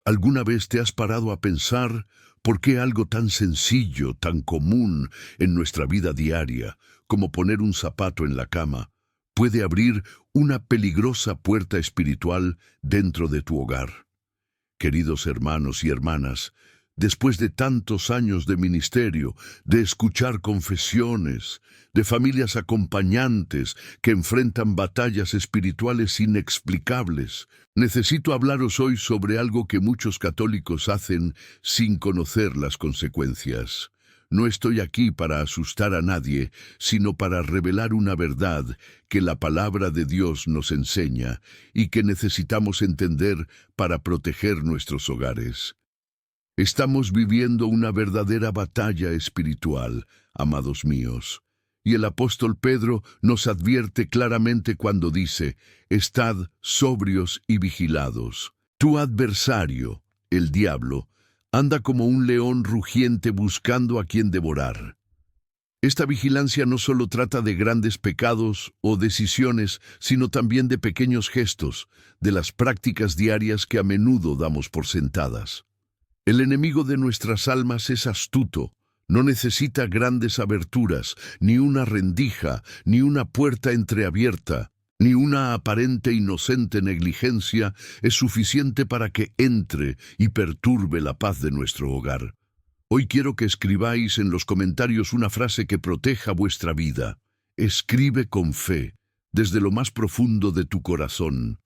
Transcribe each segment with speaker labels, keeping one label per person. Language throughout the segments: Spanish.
Speaker 1: ¿Alguna vez te has parado a pensar por qué algo tan sencillo, tan común en nuestra vida diaria, como poner un zapato en la cama, puede abrir una peligrosa puerta espiritual dentro de tu hogar? Queridos hermanos y hermanas, después de tantos años de ministerio, de escuchar confesiones, de familias acompañantes que enfrentan batallas espirituales inexplicables, necesito hablaros hoy sobre algo que muchos católicos hacen sin conocer las consecuencias. No estoy aquí para asustar a nadie, sino para revelar una verdad que la palabra de Dios nos enseña y que necesitamos entender para proteger nuestros hogares. Estamos viviendo una verdadera batalla espiritual, amados míos. Y el apóstol Pedro nos advierte claramente cuando dice: «Estad sobrios y vigilados». Tu adversario, el diablo, anda como un león rugiente buscando a quien devorar. Esta vigilancia no solo trata de grandes pecados o decisiones, sino también de pequeños gestos, de las prácticas diarias que a menudo damos por sentadas. El enemigo de nuestras almas es astuto. No necesita grandes aberturas, ni una rendija, ni una puerta entreabierta, ni una aparente inocente negligencia es suficiente para que entre y perturbe la paz de nuestro hogar. Hoy quiero que escribáis en los comentarios una frase que proteja vuestra vida. Escribe con fe, desde lo más profundo de tu corazón: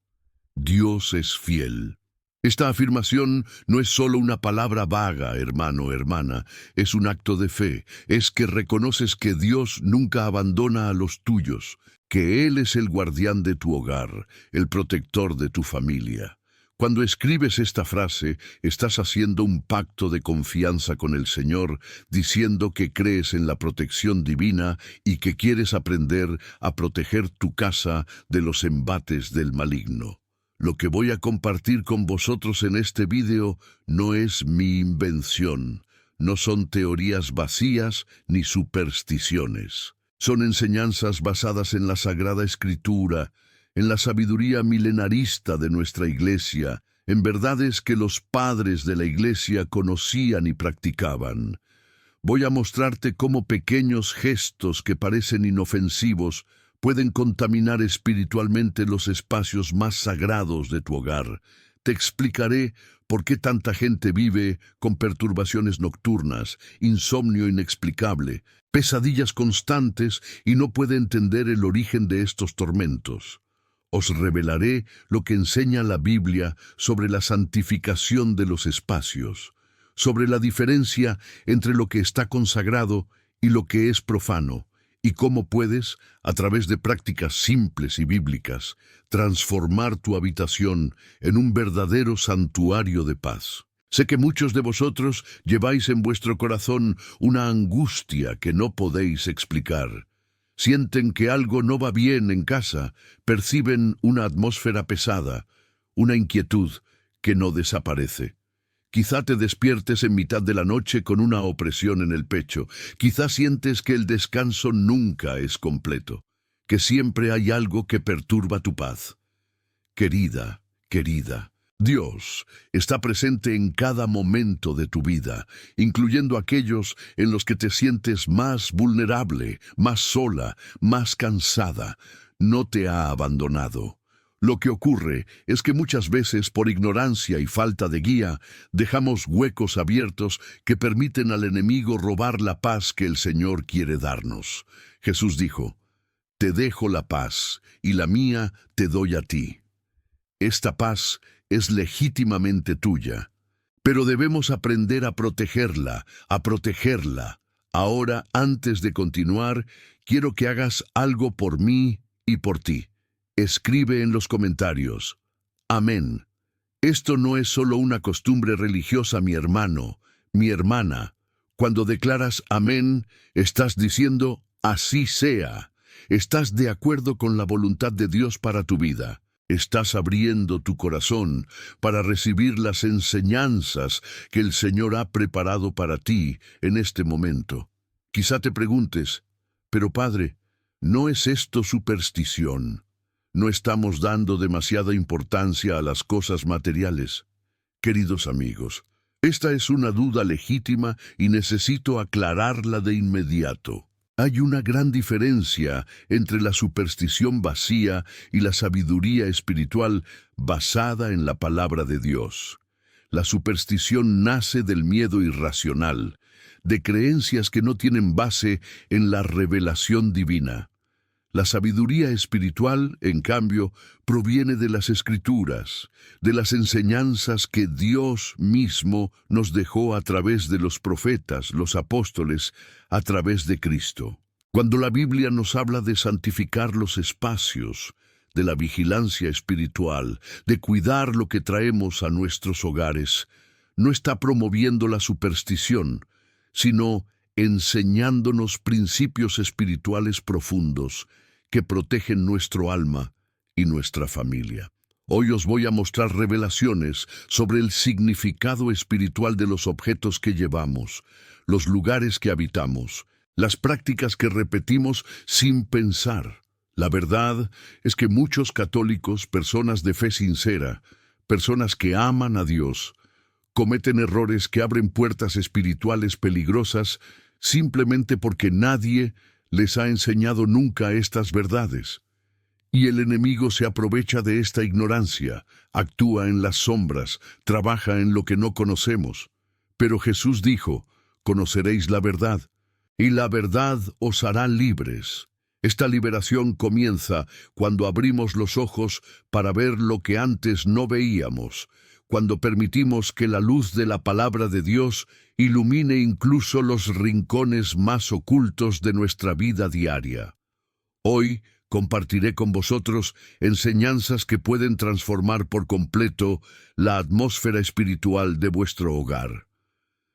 Speaker 1: Dios es fiel. Esta afirmación no es solo una palabra vaga, hermano o hermana, es un acto de fe. Es que reconoces que Dios nunca abandona a los tuyos, que Él es el guardián de tu hogar, el protector de tu familia. Cuando escribes esta frase, estás haciendo un pacto de confianza con el Señor, diciendo que crees en la protección divina y que quieres aprender a proteger tu casa de los embates del maligno. Lo que voy a compartir con vosotros en este vídeo no es mi invención, no son teorías vacías ni supersticiones. Son enseñanzas basadas en la Sagrada Escritura, en la sabiduría milenarista de nuestra Iglesia, en verdades que los padres de la Iglesia conocían y practicaban. Voy a mostrarte cómo pequeños gestos que parecen inofensivos pueden contaminar espiritualmente los espacios más sagrados de tu hogar. Te explicaré por qué tanta gente vive con perturbaciones nocturnas, insomnio inexplicable, pesadillas constantes y no puede entender el origen de estos tormentos. Os revelaré lo que enseña la Biblia sobre la santificación de los espacios, sobre la diferencia entre lo que está consagrado y lo que es profano, y cómo puedes, a través de prácticas simples y bíblicas, transformar tu habitación en un verdadero santuario de paz. Sé que muchos de vosotros lleváis en vuestro corazón una angustia que no podéis explicar. Sienten que algo no va bien en casa, perciben una atmósfera pesada, una inquietud que no desaparece. Quizá te despiertes en mitad de la noche con una opresión en el pecho. Quizá sientes que el descanso nunca es completo, que siempre hay algo que perturba tu paz. Querida, querida, Dios está presente en cada momento de tu vida, incluyendo aquellos en los que te sientes más vulnerable, más sola, más cansada. No te ha abandonado. Lo que ocurre es que muchas veces, por ignorancia y falta de guía, dejamos huecos abiertos que permiten al enemigo robar la paz que el Señor quiere darnos. Jesús dijo: «Te dejo la paz, y la mía te doy a ti». Esta paz es legítimamente tuya, pero debemos aprender a protegerla, a protegerla. Ahora, antes de continuar, quiero que hagas algo por mí y por ti. Escribe en los comentarios: «Amén». Esto no es solo una costumbre religiosa, mi hermano, mi hermana. Cuando declaras amén, estás diciendo así sea. Estás de acuerdo con la voluntad de Dios para tu vida. Estás abriendo tu corazón para recibir las enseñanzas que el Señor ha preparado para ti en este momento. Quizá te preguntes: «Pero Padre, ¿no es esto superstición? ¿No estamos dando demasiada importancia a las cosas materiales?». Queridos amigos, esta es una duda legítima y necesito aclararla de inmediato. Hay una gran diferencia entre la superstición vacía y la sabiduría espiritual basada en la palabra de Dios. La superstición nace del miedo irracional, de creencias que no tienen base en la revelación divina. La sabiduría espiritual, en cambio, proviene de las Escrituras, de las enseñanzas que Dios mismo nos dejó a través de los profetas, los apóstoles, a través de Cristo. Cuando la Biblia nos habla de santificar los espacios, de la vigilancia espiritual, de cuidar lo que traemos a nuestros hogares, no está promoviendo la superstición, sino enseñándonos principios espirituales profundos que protegen nuestro alma y nuestra familia. Hoy os voy a mostrar revelaciones sobre el significado espiritual de los objetos que llevamos, los lugares que habitamos, las prácticas que repetimos sin pensar. La verdad es que muchos católicos, personas de fe sincera, personas que aman a Dios, cometen errores que abren puertas espirituales peligrosas simplemente porque nadie les ha enseñado nunca estas verdades. Y el enemigo se aprovecha de esta ignorancia, actúa en las sombras, trabaja en lo que no conocemos. Pero Jesús dijo, conoceréis la verdad, y la verdad os hará libres. Esta liberación comienza cuando abrimos los ojos para ver lo que antes no veíamos, cuando permitimos que la luz de la palabra de Dios ilumine incluso los rincones más ocultos de nuestra vida diaria. Hoy compartiré con vosotros enseñanzas que pueden transformar por completo la atmósfera espiritual de vuestro hogar.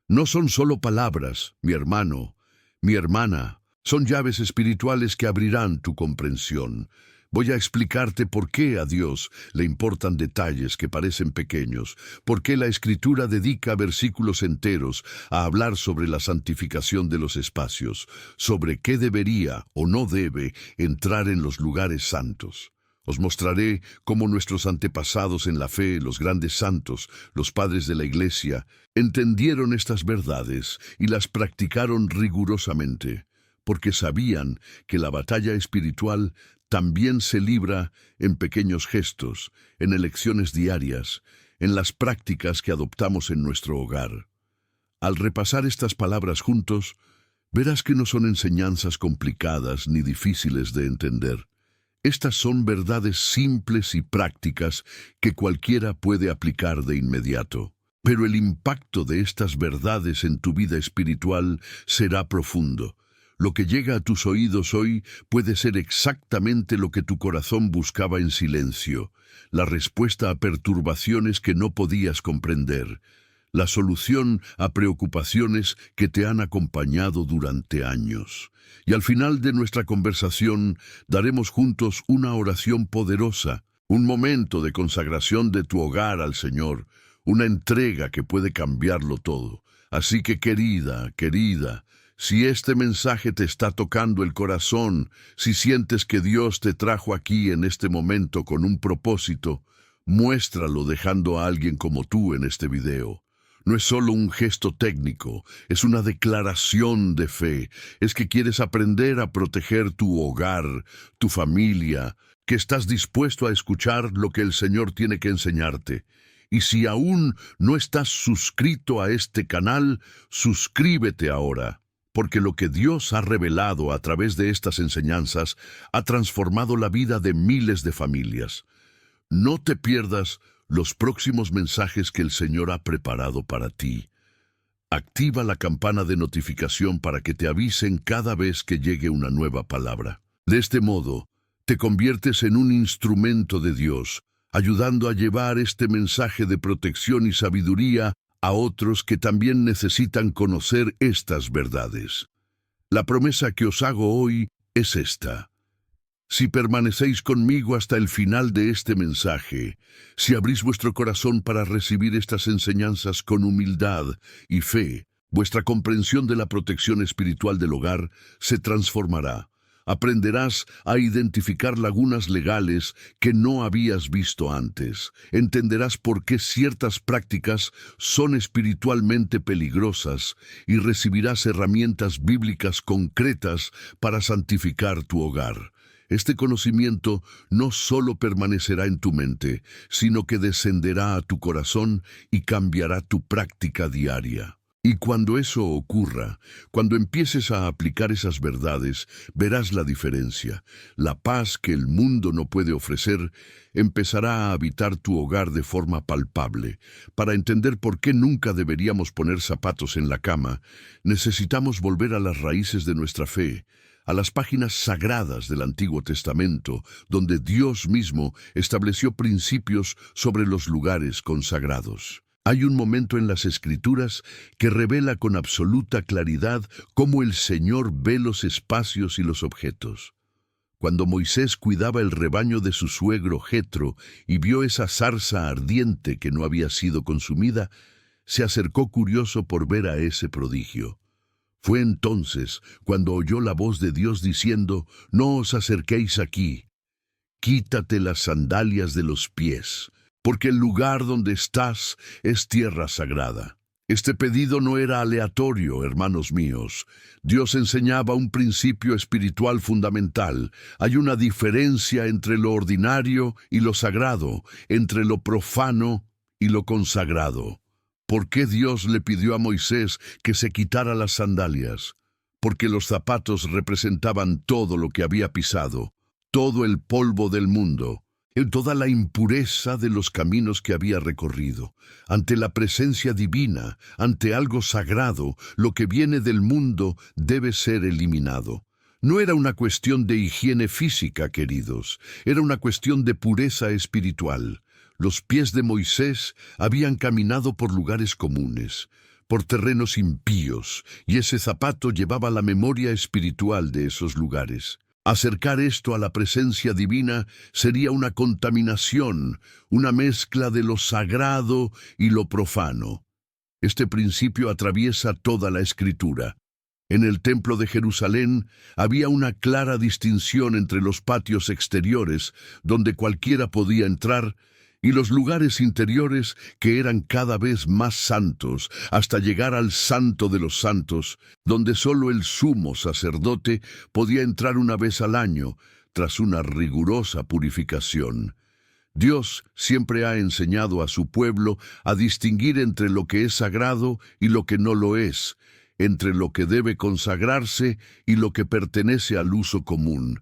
Speaker 1: No son solo palabras, mi hermano, mi hermana, son llaves espirituales que abrirán tu comprensión. Voy a explicarte por qué a Dios le importan detalles que parecen pequeños, por qué la Escritura dedica versículos enteros a hablar sobre la santificación de los espacios, sobre qué debería o no debe entrar en los lugares santos. Os mostraré cómo nuestros antepasados en la fe, los grandes santos, los padres de la Iglesia, entendieron estas verdades y las practicaron rigurosamente, porque sabían que la batalla espiritual también se libra en pequeños gestos, en elecciones diarias, en las prácticas que adoptamos en nuestro hogar. Al repasar estas palabras juntos, verás que no son enseñanzas complicadas ni difíciles de entender. Estas son verdades simples y prácticas que cualquiera puede aplicar de inmediato. Pero el impacto de estas verdades en tu vida espiritual será profundo. Lo que llega a tus oídos hoy puede ser exactamente lo que tu corazón buscaba en silencio, la respuesta a perturbaciones que no podías comprender, la solución a preocupaciones que te han acompañado durante años. Y al final de nuestra conversación daremos juntos una oración poderosa, un momento de consagración de tu hogar al Señor, una entrega que puede cambiarlo todo. Así que querida, si este mensaje te está tocando el corazón, si sientes que Dios te trajo aquí en este momento con un propósito, muéstralo dejando a alguien como tú en este video. No es solo un gesto técnico, es una declaración de fe. Es que quieres aprender a proteger tu hogar, tu familia, que estás dispuesto a escuchar lo que el Señor tiene que enseñarte. Y si aún no estás suscrito a este canal, suscríbete ahora, porque lo que Dios ha revelado a través de estas enseñanzas ha transformado la vida de miles de familias. No te pierdas los próximos mensajes que el Señor ha preparado para ti. Activa la campana de notificación para que te avisen cada vez que llegue una nueva palabra. De este modo, te conviertes en un instrumento de Dios, ayudando a llevar este mensaje de protección y sabiduría a otros que también necesitan conocer estas verdades. La promesa que os hago hoy es esta. Si permanecéis conmigo hasta el final de este mensaje, si abrís vuestro corazón para recibir estas enseñanzas con humildad y fe, vuestra comprensión de la protección espiritual del hogar se transformará. Aprenderás a identificar lagunas legales que no habías visto antes. Entenderás por qué ciertas prácticas son espiritualmente peligrosas y recibirás herramientas bíblicas concretas para santificar tu hogar. Este conocimiento no solo permanecerá en tu mente, sino que descenderá a tu corazón y cambiará tu práctica diaria. Y cuando eso ocurra, cuando empieces a aplicar esas verdades, verás la diferencia. La paz que el mundo no puede ofrecer empezará a habitar tu hogar de forma palpable. Para entender por qué nunca deberíamos poner zapatos en la cama, necesitamos volver a las raíces de nuestra fe, a las páginas sagradas del Antiguo Testamento, donde Dios mismo estableció principios sobre los lugares consagrados. Hay un momento en las Escrituras que revela con absoluta claridad cómo el Señor ve los espacios y los objetos. Cuando Moisés cuidaba el rebaño de su suegro Jetro y vio esa zarza ardiente que no había sido consumida, se acercó curioso por ver a ese prodigio. Fue entonces cuando oyó la voz de Dios diciendo: «No os acerquéis aquí, quítate las sandalias de los pies, porque el lugar donde estás es tierra sagrada». Este pedido no era aleatorio, hermanos míos. Dios enseñaba un principio espiritual fundamental. Hay una diferencia entre lo ordinario y lo sagrado, entre lo profano y lo consagrado. ¿Por qué Dios le pidió a Moisés que se quitara las sandalias? Porque los zapatos representaban todo lo que había pisado, todo el polvo del mundo, toda la impureza de los caminos que había recorrido. Ante la presencia divina, ante algo sagrado, lo que viene del mundo debe ser eliminado. No era una cuestión de higiene física, queridos, era una cuestión de pureza espiritual. Los pies de Moisés habían caminado por lugares comunes, por terrenos impíos, y ese zapato llevaba la memoria espiritual de esos lugares. Acercar esto a la presencia divina sería una contaminación, una mezcla de lo sagrado y lo profano. Este principio atraviesa toda la Escritura. En el templo de Jerusalén había una clara distinción entre los patios exteriores, donde cualquiera podía entrar, y los lugares interiores que eran cada vez más santos, hasta llegar al Santo de los Santos, donde solo el sumo sacerdote podía entrar una vez al año, tras una rigurosa purificación. Dios siempre ha enseñado a su pueblo a distinguir entre lo que es sagrado y lo que no lo es, entre lo que debe consagrarse y lo que pertenece al uso común.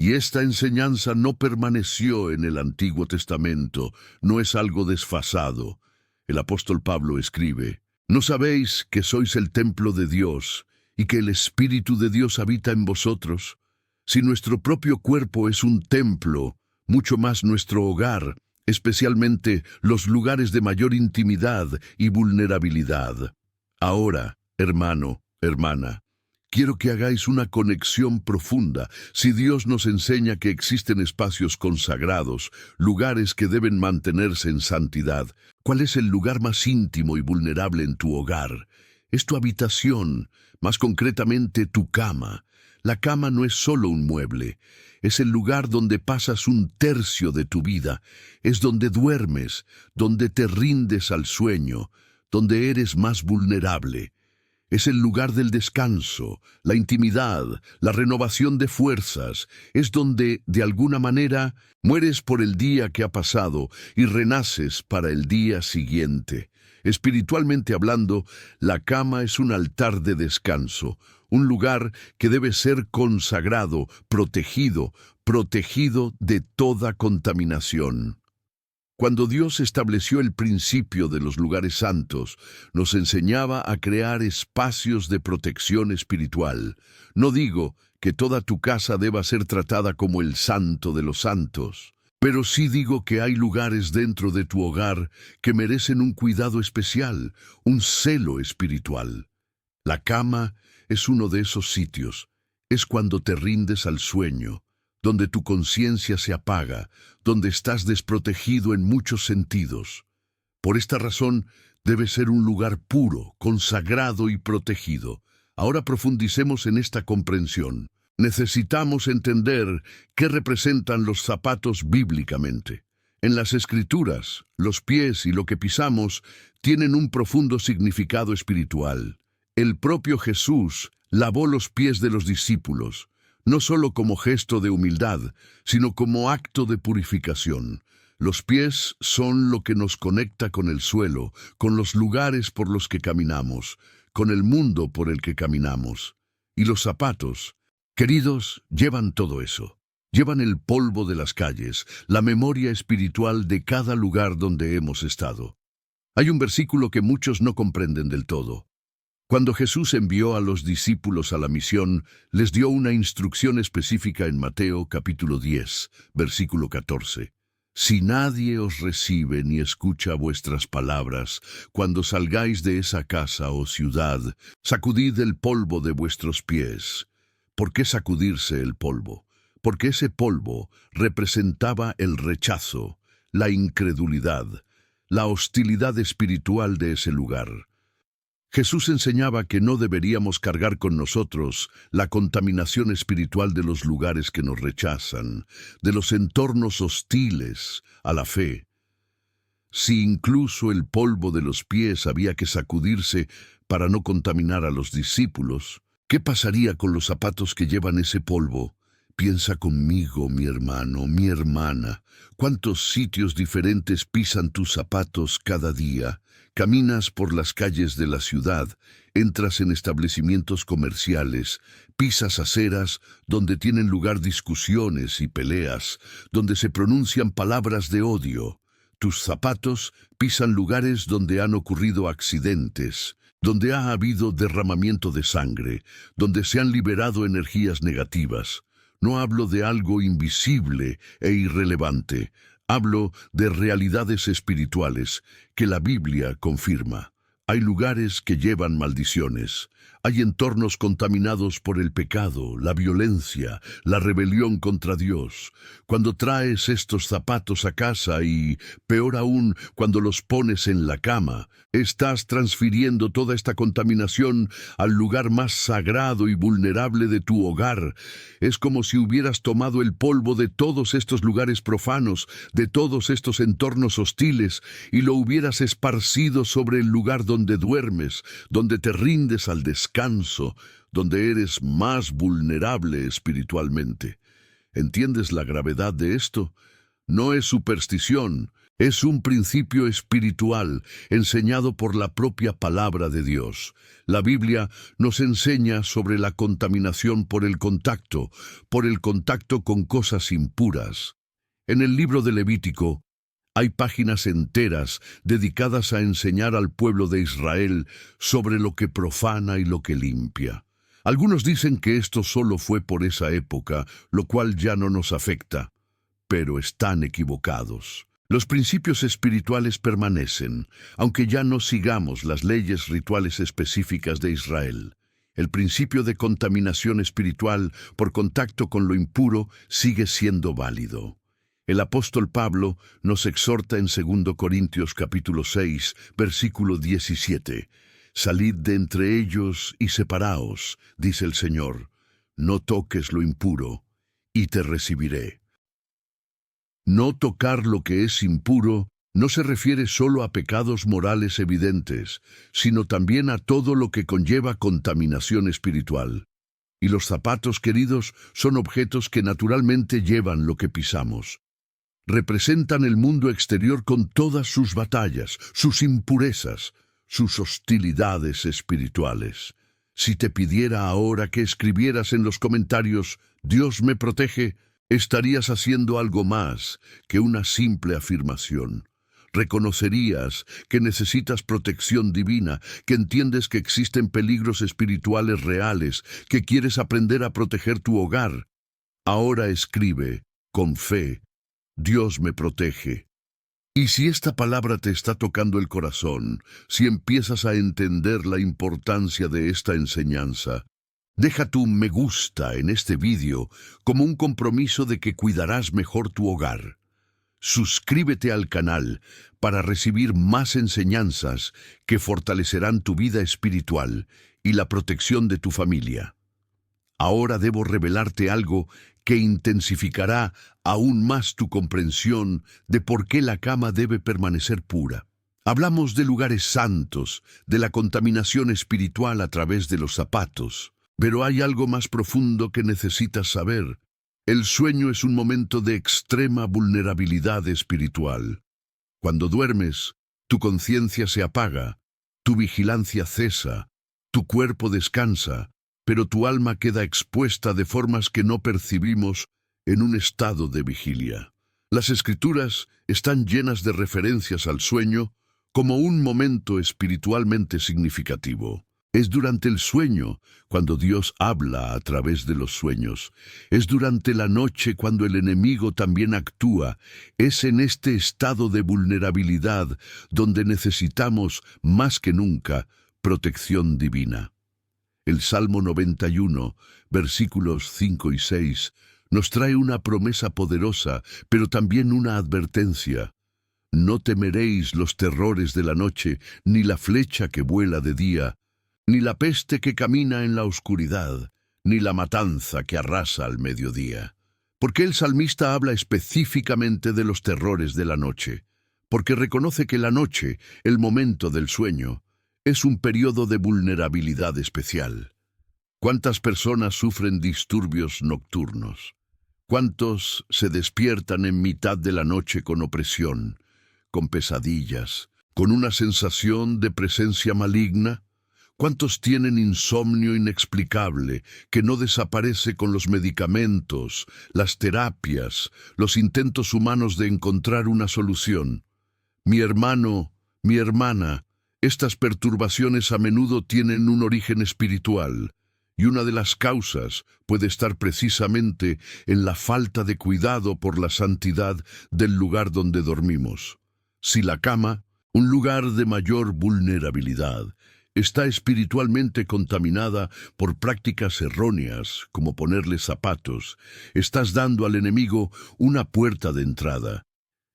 Speaker 1: Y esta enseñanza no permaneció en el Antiguo Testamento, no es algo desfasado. El apóstol Pablo escribe: «¿No sabéis que sois el templo de Dios y que el Espíritu de Dios habita en vosotros? Si nuestro propio cuerpo es un templo, mucho más nuestro hogar, especialmente los lugares de mayor intimidad y vulnerabilidad». Ahora, hermano, hermana, quiero que hagáis una conexión profunda. Si Dios nos enseña que existen espacios consagrados, lugares que deben mantenerse en santidad, ¿cuál es el lugar más íntimo y vulnerable en tu hogar? Es tu habitación, más concretamente tu cama. La cama no es solo un mueble, es el lugar donde pasas un tercio de tu vida, es donde duermes, donde te rindes al sueño, donde eres más vulnerable. Es el lugar del descanso, la intimidad, la renovación de fuerzas. Es donde, de alguna manera, mueres por el día que ha pasado y renaces para el día siguiente. Espiritualmente hablando, la cama es un altar de descanso, un lugar que debe ser consagrado, protegido de toda contaminación. Cuando Dios estableció el principio de los lugares santos, nos enseñaba a crear espacios de protección espiritual. No digo que toda tu casa deba ser tratada como el santo de los santos, pero sí digo que hay lugares dentro de tu hogar que merecen un cuidado especial, un celo espiritual. La cama es uno de esos sitios. Es cuando te rindes al sueño, donde tu conciencia se apaga, donde estás desprotegido en muchos sentidos. Por esta razón, debe ser un lugar puro, consagrado y protegido. Ahora profundicemos en esta comprensión. Necesitamos entender qué representan los zapatos bíblicamente. En las Escrituras, los pies y lo que pisamos tienen un profundo significado espiritual. El propio Jesús lavó los pies de los discípulos, no solo como gesto de humildad, sino como acto de purificación. Los pies son lo que nos conecta con el suelo, con los lugares por los que caminamos, con el mundo por el que caminamos. Y los zapatos, queridos, llevan todo eso. Llevan el polvo de las calles, la memoria espiritual de cada lugar donde hemos estado. Hay un versículo que muchos no comprenden del todo. Cuando Jesús envió a los discípulos a la misión, les dio una instrucción específica en Mateo capítulo 10, versículo 14. Si nadie os recibe ni escucha vuestras palabras, cuando salgáis de esa casa o ciudad, sacudid el polvo de vuestros pies. ¿Por qué sacudirse el polvo? Porque ese polvo representaba el rechazo, la incredulidad, la hostilidad espiritual de ese lugar. Jesús enseñaba que no deberíamos cargar con nosotros la contaminación espiritual de los lugares que nos rechazan, de los entornos hostiles a la fe. Si incluso el polvo de los pies había que sacudirse para no contaminar a los discípulos, ¿qué pasaría con los zapatos que llevan ese polvo? Piensa conmigo, mi hermano, mi hermana, ¿cuántos sitios diferentes pisan tus zapatos cada día? Caminas por las calles de la ciudad, entras en establecimientos comerciales, pisas aceras donde tienen lugar discusiones y peleas, donde se pronuncian palabras de odio. Tus zapatos pisan lugares donde han ocurrido accidentes, donde ha habido derramamiento de sangre, donde se han liberado energías negativas. No hablo de algo invisible e irrelevante. Hablo de realidades espirituales que la Biblia confirma. Hay lugares que llevan maldiciones. Hay entornos contaminados por el pecado, la violencia, la rebelión contra Dios. Cuando traes estos zapatos a casa y, peor aún, cuando los pones en la cama, estás transfiriendo toda esta contaminación al lugar más sagrado y vulnerable de tu hogar. Es como si hubieras tomado el polvo de todos estos lugares profanos, de todos estos entornos hostiles, y lo hubieras esparcido sobre el lugar donde duermes, donde te rindes al descanso, donde eres más vulnerable espiritualmente. ¿Entiendes la gravedad de esto? No es superstición, es un principio espiritual enseñado por la propia palabra de Dios. La Biblia nos enseña sobre la contaminación por el contacto con cosas impuras. En el libro de Levítico, hay páginas enteras dedicadas a enseñar al pueblo de Israel sobre lo que profana y lo que limpia. Algunos dicen que esto solo fue por esa época, lo cual ya no nos afecta, pero están equivocados. Los principios espirituales permanecen, aunque ya no sigamos las leyes rituales específicas de Israel. El principio de contaminación espiritual por contacto con lo impuro sigue siendo válido. El apóstol Pablo nos exhorta en 2 Corintios capítulo 6, versículo 17. Salid de entre ellos y separaos, dice el Señor. No toques lo impuro, y te recibiré. No tocar lo que es impuro no se refiere solo a pecados morales evidentes, sino también a todo lo que conlleva contaminación espiritual. Y los zapatos, queridos, son objetos que naturalmente llevan lo que pisamos. Representan el mundo exterior con todas sus batallas, sus impurezas, sus hostilidades espirituales. Si te pidiera ahora que escribieras en los comentarios, «Dios me protege», estarías haciendo algo más que una simple afirmación. Reconocerías que necesitas protección divina, que entiendes que existen peligros espirituales reales, que quieres aprender a proteger tu hogar. Ahora escribe, con fe, «Dios me protege». Y si esta palabra te está tocando el corazón, si empiezas a entender la importancia de esta enseñanza, deja tu me gusta en este vídeo como un compromiso de que cuidarás mejor tu hogar. Suscríbete al canal para recibir más enseñanzas que fortalecerán tu vida espiritual y la protección de tu familia. Ahora debo revelarte algo que intensificará aún más tu comprensión de por qué la cama debe permanecer pura. Hablamos de lugares santos, de la contaminación espiritual a través de los zapatos, pero hay algo más profundo que necesitas saber. El sueño es un momento de extrema vulnerabilidad espiritual. Cuando duermes, tu conciencia se apaga, tu vigilancia cesa, tu cuerpo descansa, pero tu alma queda expuesta de formas que no percibimos en un estado de vigilia. Las Escrituras están llenas de referencias al sueño como un momento espiritualmente significativo. Es durante el sueño cuando Dios habla a través de los sueños. Es durante la noche cuando el enemigo también actúa. Es en este estado de vulnerabilidad donde necesitamos, más que nunca, protección divina. El Salmo 91, versículos 5 y 6, nos trae una promesa poderosa, pero también una advertencia. No temeréis los terrores de la noche, ni la flecha que vuela de día, ni la peste que camina en la oscuridad, ni la matanza que arrasa al mediodía. Porque el salmista habla específicamente de los terrores de la noche, porque reconoce que la noche, el momento del sueño, es un periodo de vulnerabilidad especial. ¿Cuántas personas sufren disturbios nocturnos? ¿Cuántos se despiertan en mitad de la noche con opresión, con pesadillas, con una sensación de presencia maligna? ¿Cuántos tienen insomnio inexplicable que no desaparece con los medicamentos, las terapias, los intentos humanos de encontrar una solución? Mi hermano, mi hermana, estas perturbaciones a menudo tienen un origen espiritual, y una de las causas puede estar precisamente en la falta de cuidado por la santidad del lugar donde dormimos. Si la cama, un lugar de mayor vulnerabilidad, está espiritualmente contaminada por prácticas erróneas, como ponerle zapatos, estás dando al enemigo una puerta de entrada.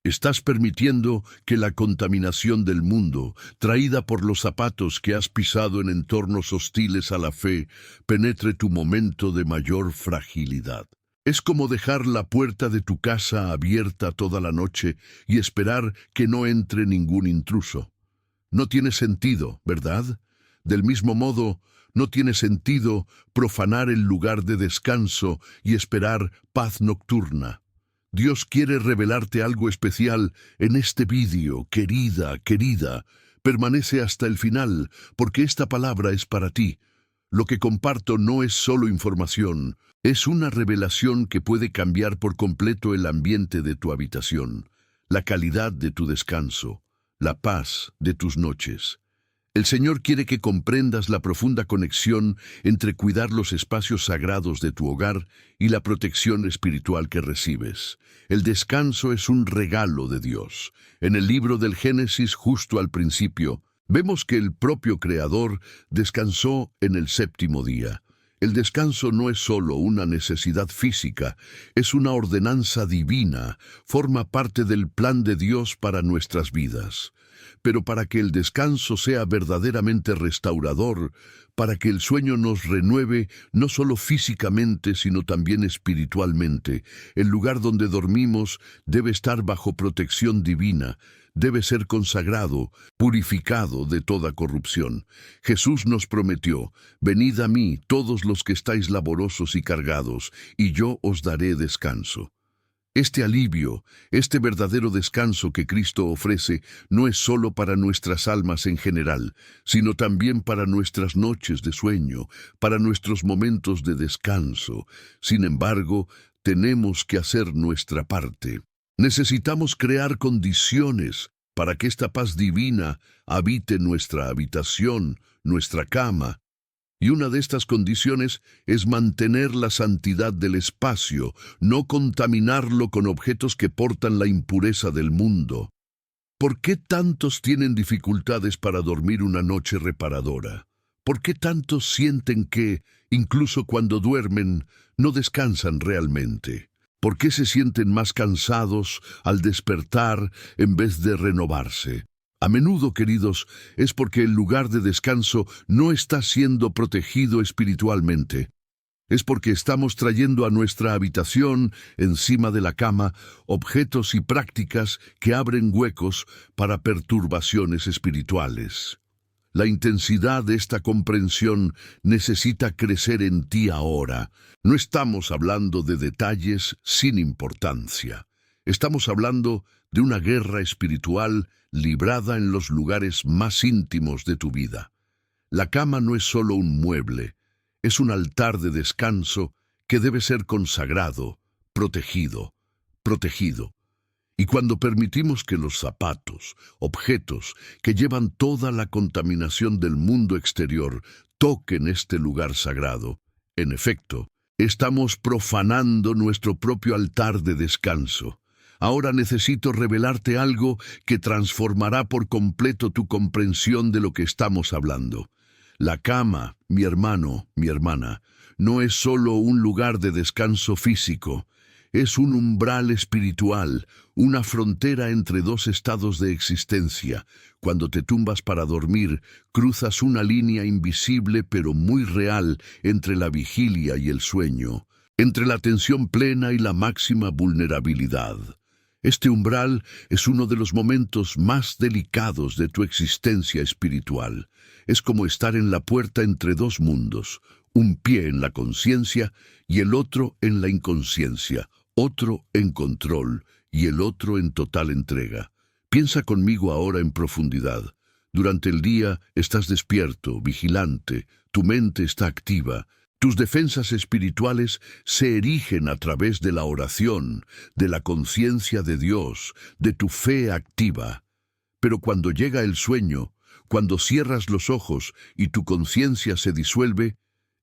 Speaker 1: Estás permitiendo que la contaminación del mundo, traída por los zapatos que has pisado en entornos hostiles a la fe, penetre tu momento de mayor fragilidad. Es como dejar la puerta de tu casa abierta toda la noche y esperar que no entre ningún intruso. No tiene sentido, ¿verdad? Del mismo modo, no tiene sentido profanar el lugar de descanso y esperar paz nocturna. Dios quiere revelarte algo especial en este vídeo, querida, querida. Permanece hasta el final, porque esta palabra es para ti. Lo que comparto no es solo información, es una revelación que puede cambiar por completo el ambiente de tu habitación, la calidad de tu descanso, la paz de tus noches. El Señor quiere que comprendas la profunda conexión entre cuidar los espacios sagrados de tu hogar y la protección espiritual que recibes. El descanso es un regalo de Dios. En el libro del Génesis, justo al principio, vemos que el propio Creador descansó en el séptimo día. El descanso no es solo una necesidad física, es una ordenanza divina, forma parte del plan de Dios para nuestras vidas. Pero para que el descanso sea verdaderamente restaurador, para que el sueño nos renueve no solo físicamente, sino también espiritualmente, el lugar donde dormimos debe estar bajo protección divina, debe ser consagrado, purificado de toda corrupción. Jesús nos prometió: venid a mí todos los que estáis laborosos y cargados, y yo os daré descanso. Este alivio, este verdadero descanso que Cristo ofrece, no es solo para nuestras almas en general, sino también para nuestras noches de sueño, para nuestros momentos de descanso. Sin embargo, tenemos que hacer nuestra parte. Necesitamos crear condiciones para que esta paz divina habite nuestra habitación, nuestra cama. Y una de estas condiciones es mantener la santidad del espacio, no contaminarlo con objetos que portan la impureza del mundo. ¿Por qué tantos tienen dificultades para dormir una noche reparadora? ¿Por qué tantos sienten que, incluso cuando duermen, no descansan realmente? ¿Por qué se sienten más cansados al despertar en vez de renovarse? A menudo, queridos, es porque el lugar de descanso no está siendo protegido espiritualmente. Es porque estamos trayendo a nuestra habitación, encima de la cama, objetos y prácticas que abren huecos para perturbaciones espirituales. La intensidad de esta comprensión necesita crecer en ti ahora. No estamos hablando de detalles sin importancia. Estamos hablando de una guerra espiritual librada en los lugares más íntimos de tu vida. La cama no es solo un mueble, es un altar de descanso que debe ser consagrado, protegido. Y cuando permitimos que los zapatos, objetos que llevan toda la contaminación del mundo exterior, toquen este lugar sagrado, en efecto, estamos profanando nuestro propio altar de descanso. Ahora necesito revelarte algo que transformará por completo tu comprensión de lo que estamos hablando. La cama, mi hermano, mi hermana, no es solo un lugar de descanso físico, es un umbral espiritual, una frontera entre dos estados de existencia. Cuando te tumbas para dormir, cruzas una línea invisible pero muy real entre la vigilia y el sueño, entre la tensión plena y la máxima vulnerabilidad. Este umbral es uno de los momentos más delicados de tu existencia espiritual. Es como estar en la puerta entre dos mundos, un pie en la conciencia y el otro en la inconsciencia, otro en control y el otro en total entrega. Piensa conmigo ahora en profundidad. Durante el día estás despierto, vigilante, tu mente está activa. Tus defensas espirituales se erigen a través de la oración, de la conciencia de Dios, de tu fe activa. Pero cuando llega el sueño, cuando cierras los ojos y tu conciencia se disuelve,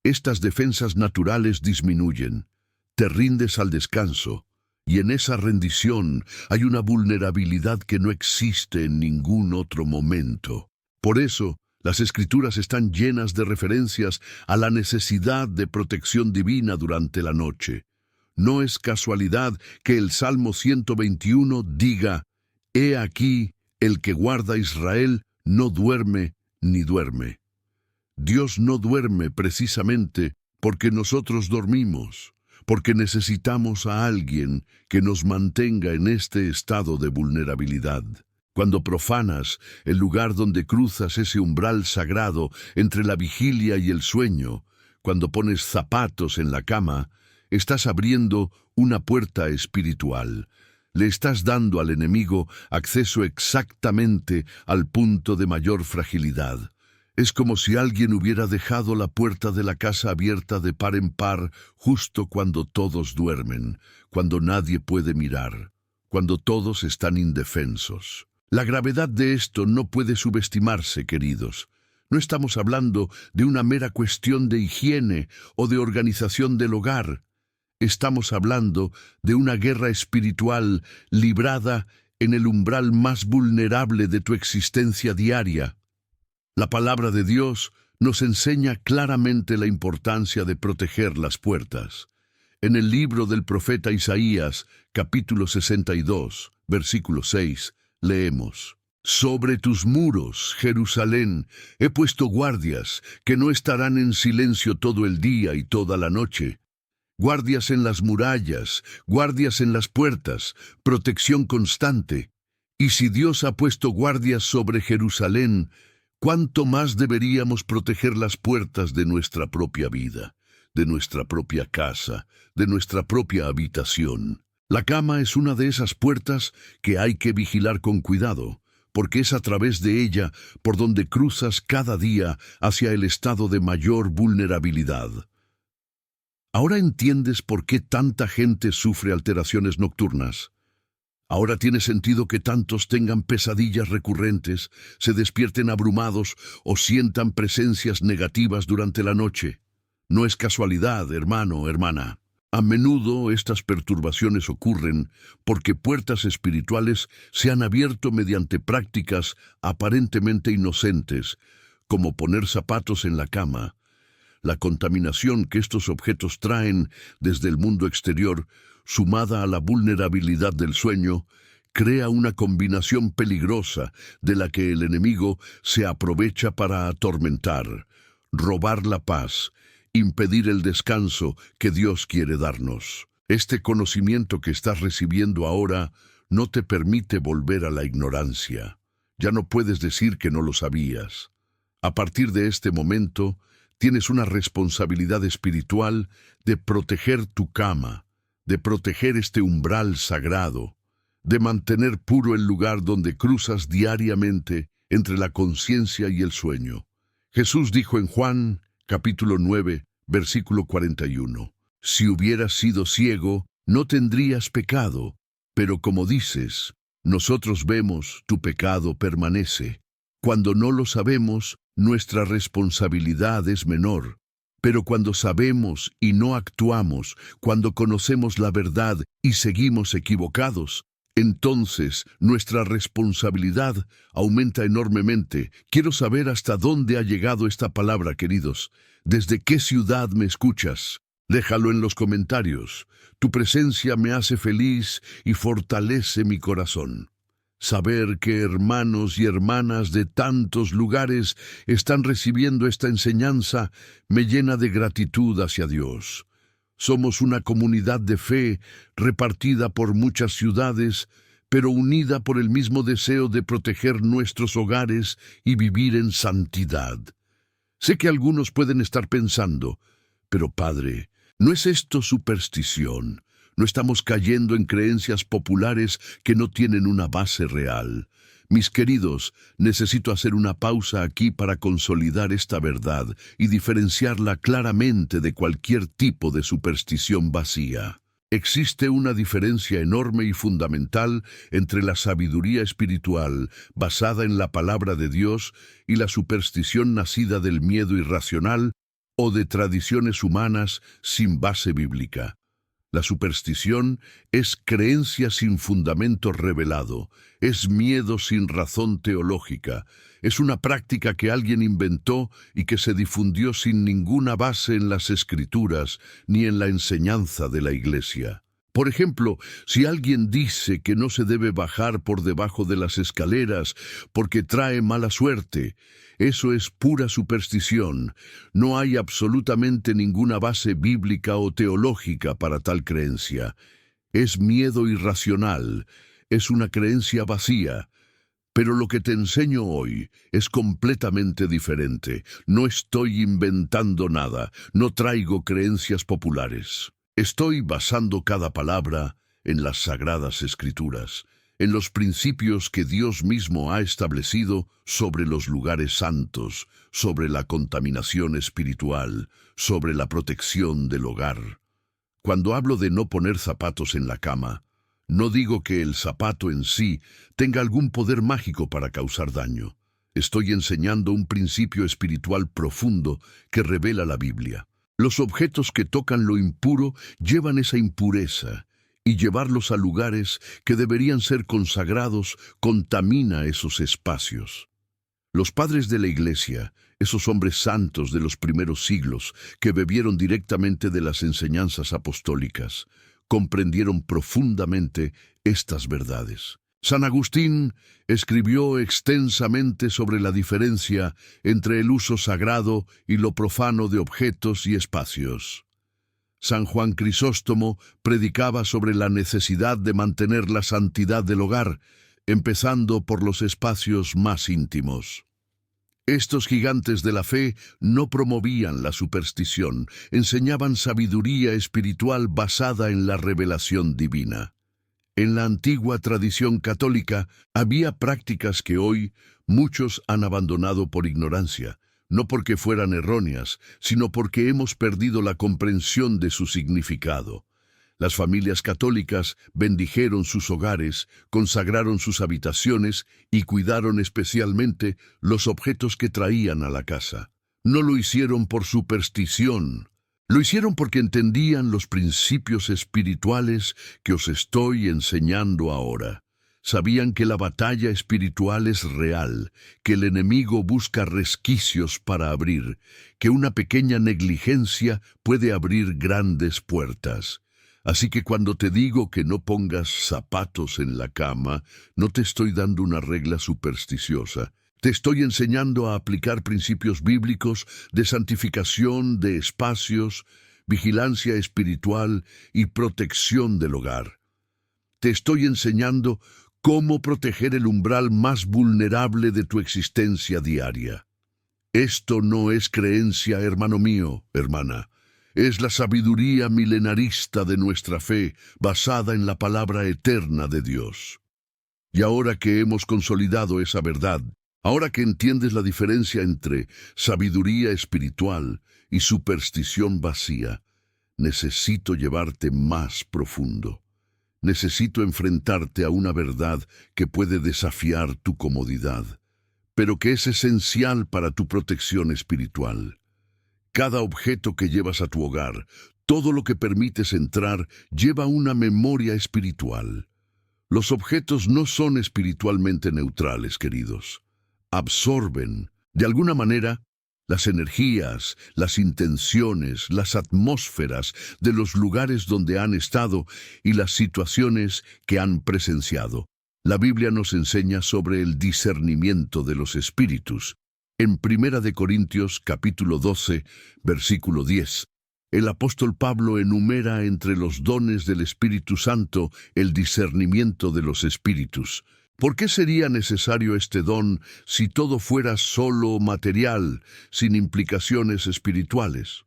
Speaker 1: estas defensas naturales disminuyen. Te rindes al descanso, y en esa rendición hay una vulnerabilidad que no existe en ningún otro momento. Por eso, las Escrituras están llenas de referencias a la necesidad de protección divina durante la noche. No es casualidad que el Salmo 121 diga: «He aquí, el que guarda a Israel no duerme ni duerme». Dios no duerme precisamente porque nosotros dormimos, porque necesitamos a alguien que nos mantenga en este estado de vulnerabilidad. Cuando profanas el lugar donde cruzas ese umbral sagrado entre la vigilia y el sueño, cuando pones zapatos en la cama, estás abriendo una puerta espiritual. Le estás dando al enemigo acceso exactamente al punto de mayor fragilidad. Es como si alguien hubiera dejado la puerta de la casa abierta de par en par justo cuando todos duermen, cuando nadie puede mirar, cuando todos están indefensos. La gravedad de esto no puede subestimarse, queridos. No estamos hablando de una mera cuestión de higiene o de organización del hogar. Estamos hablando de una guerra espiritual librada en el umbral más vulnerable de tu existencia diaria. La palabra de Dios nos enseña claramente la importancia de proteger las puertas. En el libro del profeta Isaías, capítulo 62, versículo 6, leemos: «Sobre tus muros, Jerusalén, he puesto guardias que no estarán en silencio todo el día y toda la noche. Guardias en las murallas, guardias en las puertas, protección constante. Y si Dios ha puesto guardias sobre Jerusalén, ¿cuánto más deberíamos proteger las puertas de nuestra propia vida, de nuestra propia casa, de nuestra propia habitación? La cama es una de esas puertas que hay que vigilar con cuidado, porque es a través de ella por donde cruzas cada día hacia el estado de mayor vulnerabilidad. ¿Ahora entiendes por qué tanta gente sufre alteraciones nocturnas? Ahora tiene sentido que tantos tengan pesadillas recurrentes, se despierten abrumados o sientan presencias negativas durante la noche. No es casualidad, hermano, hermana. A menudo estas perturbaciones ocurren porque puertas espirituales se han abierto mediante prácticas aparentemente inocentes, como poner zapatos en la cama. La contaminación que estos objetos traen desde el mundo exterior, sumada a la vulnerabilidad del sueño, crea una combinación peligrosa de la que el enemigo se aprovecha para atormentar, robar la paz impedir el descanso que Dios quiere darnos. Este conocimiento que estás recibiendo ahora no te permite volver a la ignorancia. Ya no puedes decir que no lo sabías. A partir de este momento, tienes una responsabilidad espiritual de proteger tu cama, de proteger este umbral sagrado, de mantener puro el lugar donde cruzas diariamente entre la conciencia y el sueño. Jesús dijo en Juan, capítulo 9, versículo 41, «Si hubieras sido ciego, no tendrías pecado, pero como dices, nosotros vemos, tu pecado permanece. Cuando no lo sabemos, nuestra responsabilidad es menor. Pero cuando sabemos y no actuamos, cuando conocemos la verdad y seguimos equivocados, entonces nuestra responsabilidad aumenta enormemente. Quiero saber hasta dónde ha llegado esta palabra, queridos. ¿Desde qué ciudad me escuchas? Déjalo en los comentarios. Tu presencia me hace feliz y fortalece mi corazón. Saber que hermanos y hermanas de tantos lugares están recibiendo esta enseñanza me llena de gratitud hacia Dios. Somos una comunidad de fe repartida por muchas ciudades, pero unida por el mismo deseo de proteger nuestros hogares y vivir en santidad. Sé que algunos pueden estar pensando, pero Padre, ¿no es esto superstición? ¿No estamos cayendo en creencias populares que no tienen una base real? Mis queridos, necesito hacer una pausa aquí para consolidar esta verdad y diferenciarla claramente de cualquier tipo de superstición vacía. Existe una diferencia enorme y fundamental entre la sabiduría espiritual basada en la palabra de Dios y la superstición nacida del miedo irracional o de tradiciones humanas sin base bíblica. La superstición es creencia sin fundamento revelado, es miedo sin razón teológica, es una práctica que alguien inventó y que se difundió sin ninguna base en las Escrituras ni en la enseñanza de la Iglesia. Por ejemplo, si alguien dice que no se debe bajar por debajo de las escaleras porque trae mala suerte, eso es pura superstición. No hay absolutamente ninguna base bíblica o teológica para tal creencia. Es miedo irracional, es una creencia vacía. Pero lo que te enseño hoy es completamente diferente. No estoy inventando nada, no traigo creencias populares. Estoy basando cada palabra en las Sagradas Escrituras, en los principios que Dios mismo ha establecido sobre los lugares santos, sobre la contaminación espiritual, sobre la protección del hogar. Cuando hablo de no poner zapatos en la cama, no digo que el zapato en sí tenga algún poder mágico para causar daño. Estoy enseñando un principio espiritual profundo que revela la Biblia. Los objetos que tocan lo impuro llevan esa impureza, y llevarlos a lugares que deberían ser consagrados contamina esos espacios. Los padres de la Iglesia, esos hombres santos de los primeros siglos que bebieron directamente de las enseñanzas apostólicas, comprendieron profundamente estas verdades. San Agustín escribió extensamente sobre la diferencia entre el uso sagrado y lo profano de objetos y espacios. San Juan Crisóstomo predicaba sobre la necesidad de mantener la santidad del hogar, empezando por los espacios más íntimos. Estos gigantes de la fe no promovían la superstición, enseñaban sabiduría espiritual basada en la revelación divina. En la antigua tradición católica había prácticas que hoy muchos han abandonado por ignorancia, no porque fueran erróneas, sino porque hemos perdido la comprensión de su significado. Las familias católicas bendijeron sus hogares, consagraron sus habitaciones y cuidaron especialmente los objetos que traían a la casa. No lo hicieron por superstición, lo hicieron porque entendían los principios espirituales que os estoy enseñando ahora. Sabían que la batalla espiritual es real, que el enemigo busca resquicios para abrir, que una pequeña negligencia puede abrir grandes puertas. Así que cuando te digo que no pongas zapatos en la cama, no te estoy dando una regla supersticiosa. Te estoy enseñando a aplicar principios bíblicos de santificación de espacios, vigilancia espiritual y protección del hogar. Te estoy enseñando cómo proteger el umbral más vulnerable de tu existencia diaria. Esto no es creencia, hermano mío, hermana. Es la sabiduría milenarista de nuestra fe, basada en la palabra eterna de Dios. Y ahora que hemos consolidado esa verdad, ahora que entiendes la diferencia entre sabiduría espiritual y superstición vacía, necesito llevarte más profundo. Necesito enfrentarte a una verdad que puede desafiar tu comodidad, pero que es esencial para tu protección espiritual. Cada objeto que llevas a tu hogar, todo lo que permites entrar, lleva una memoria espiritual. Los objetos no son espiritualmente neutrales, queridos. Absorben, de alguna manera, las energías, las intenciones, las atmósferas de los lugares donde han estado y las situaciones que han presenciado. La Biblia nos enseña sobre el discernimiento de los espíritus. En 1 Corintios capítulo 12, versículo 10, el apóstol Pablo enumera entre los dones del Espíritu Santo el discernimiento de los espíritus. ¿Por qué sería necesario este don si todo fuera solo material, sin implicaciones espirituales?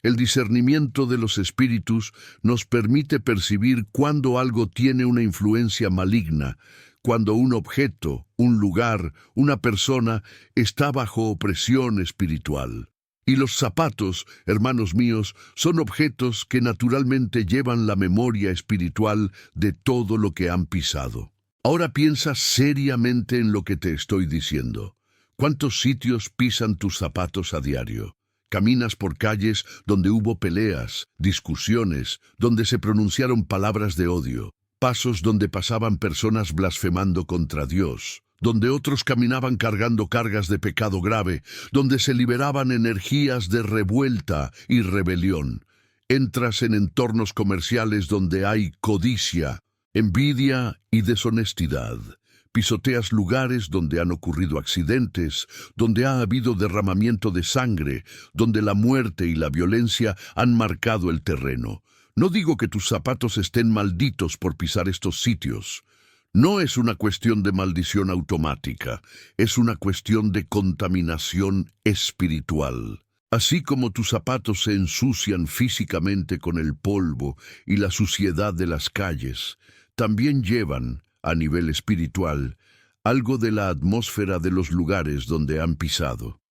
Speaker 1: El discernimiento de los espíritus nos permite percibir cuando algo tiene una influencia maligna, cuando un objeto, un lugar, una persona está bajo opresión espiritual. Y los zapatos, hermanos míos, son objetos que naturalmente llevan la memoria espiritual de todo lo que han pisado. Ahora piensa seriamente en lo que te estoy diciendo. ¿Cuántos sitios pisan tus zapatos a diario? Caminas por calles donde hubo peleas, discusiones, donde se pronunciaron palabras de odio, pasos donde pasaban personas blasfemando contra Dios, donde otros caminaban cargando cargas de pecado grave, donde se liberaban energías de revuelta y rebelión. Entras en entornos comerciales donde hay codicia, envidia y deshonestidad. Pisoteas lugares donde han ocurrido accidentes, donde ha habido derramamiento de sangre, donde la muerte y la violencia han marcado el terreno. No digo que tus zapatos estén malditos por pisar estos sitios. No es una cuestión de maldición automática, es una cuestión de contaminación espiritual. Así como tus zapatos se ensucian físicamente con el polvo y la suciedad de las calles, también llevan, a nivel espiritual, algo de la atmósfera de los lugares donde han pisado.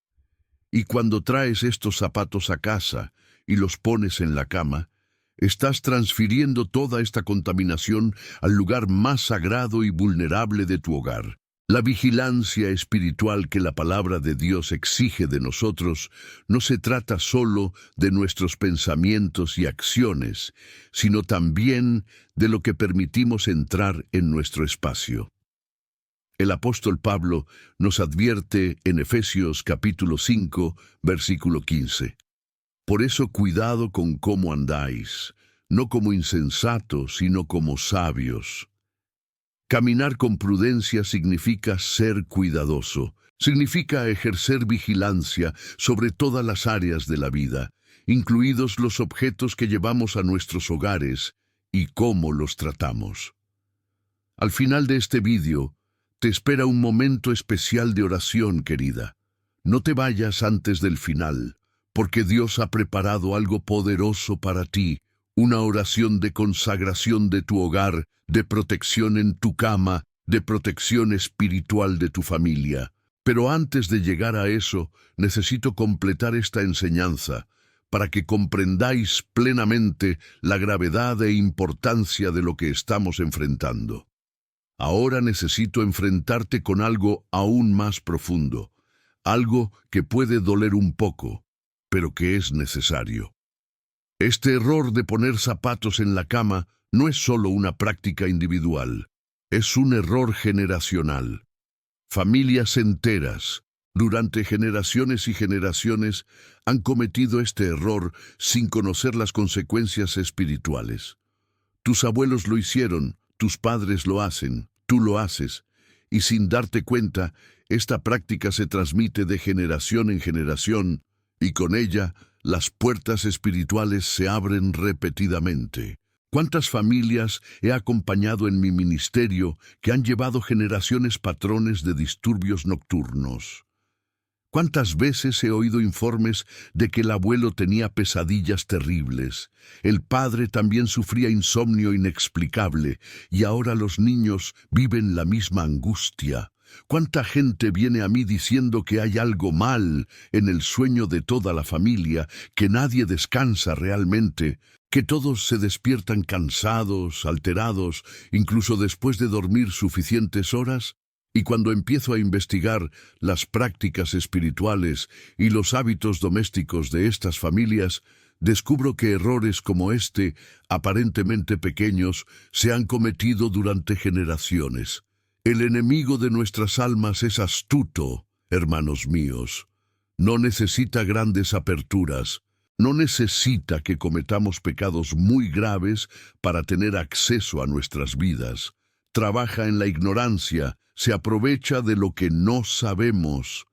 Speaker 1: Y cuando traes estos zapatos a casa y los pones en la cama, estás transfiriendo toda esta contaminación al lugar más sagrado y vulnerable de tu hogar. La vigilancia espiritual que la palabra de Dios exige de nosotros no se trata solo de nuestros pensamientos y acciones, sino también de lo que permitimos entrar en nuestro espacio. El apóstol Pablo nos advierte en Efesios capítulo 5, versículo 15. Por eso cuidado con cómo andáis, no como insensatos, sino como sabios. Caminar con prudencia significa ser cuidadoso, significa ejercer vigilancia sobre todas las áreas de la vida, incluidos los objetos que llevamos a nuestros hogares y cómo los tratamos. Al final de este vídeo, te espera un momento especial de oración, querida. No te vayas antes del final, porque Dios ha preparado algo poderoso para ti, una oración de consagración de tu hogar, de protección en tu cama, de protección espiritual de tu familia. Pero antes de llegar a eso, necesito completar esta enseñanza para que comprendáis plenamente la gravedad e importancia de lo que estamos enfrentando. Ahora necesito enfrentarte con algo aún más profundo, algo que puede doler un poco, pero que es necesario. Este error de poner zapatos en la cama no es solo una práctica individual, es un error generacional. Familias enteras, durante generaciones y generaciones, han cometido este error sin conocer las consecuencias espirituales. Tus abuelos lo hicieron, tus padres lo hacen, tú lo haces, Y sin darte cuenta, esta práctica se transmite de generación en generación, y con ella las puertas espirituales se abren repetidamente. ¿Cuántas familias he acompañado en mi ministerio que han llevado generaciones patrones de disturbios nocturnos? ¿Cuántas veces he oído informes de que el abuelo tenía pesadillas terribles? El padre también sufría insomnio inexplicable y ahora los niños viven la misma angustia. ¿Cuánta gente viene a mí diciendo que hay algo mal en el sueño de toda la familia, que nadie descansa realmente, que todos se despiertan cansados, alterados, incluso después de dormir suficientes horas? Y cuando empiezo a investigar las prácticas espirituales y los hábitos domésticos de estas familias, descubro que errores como este, aparentemente pequeños, se han cometido durante generaciones. El enemigo de nuestras almas es astuto, hermanos míos. No necesita grandes aperturas. No necesita que cometamos pecados muy graves para tener acceso a nuestras vidas. Trabaja en la ignorancia, se aprovecha de lo que no sabemos.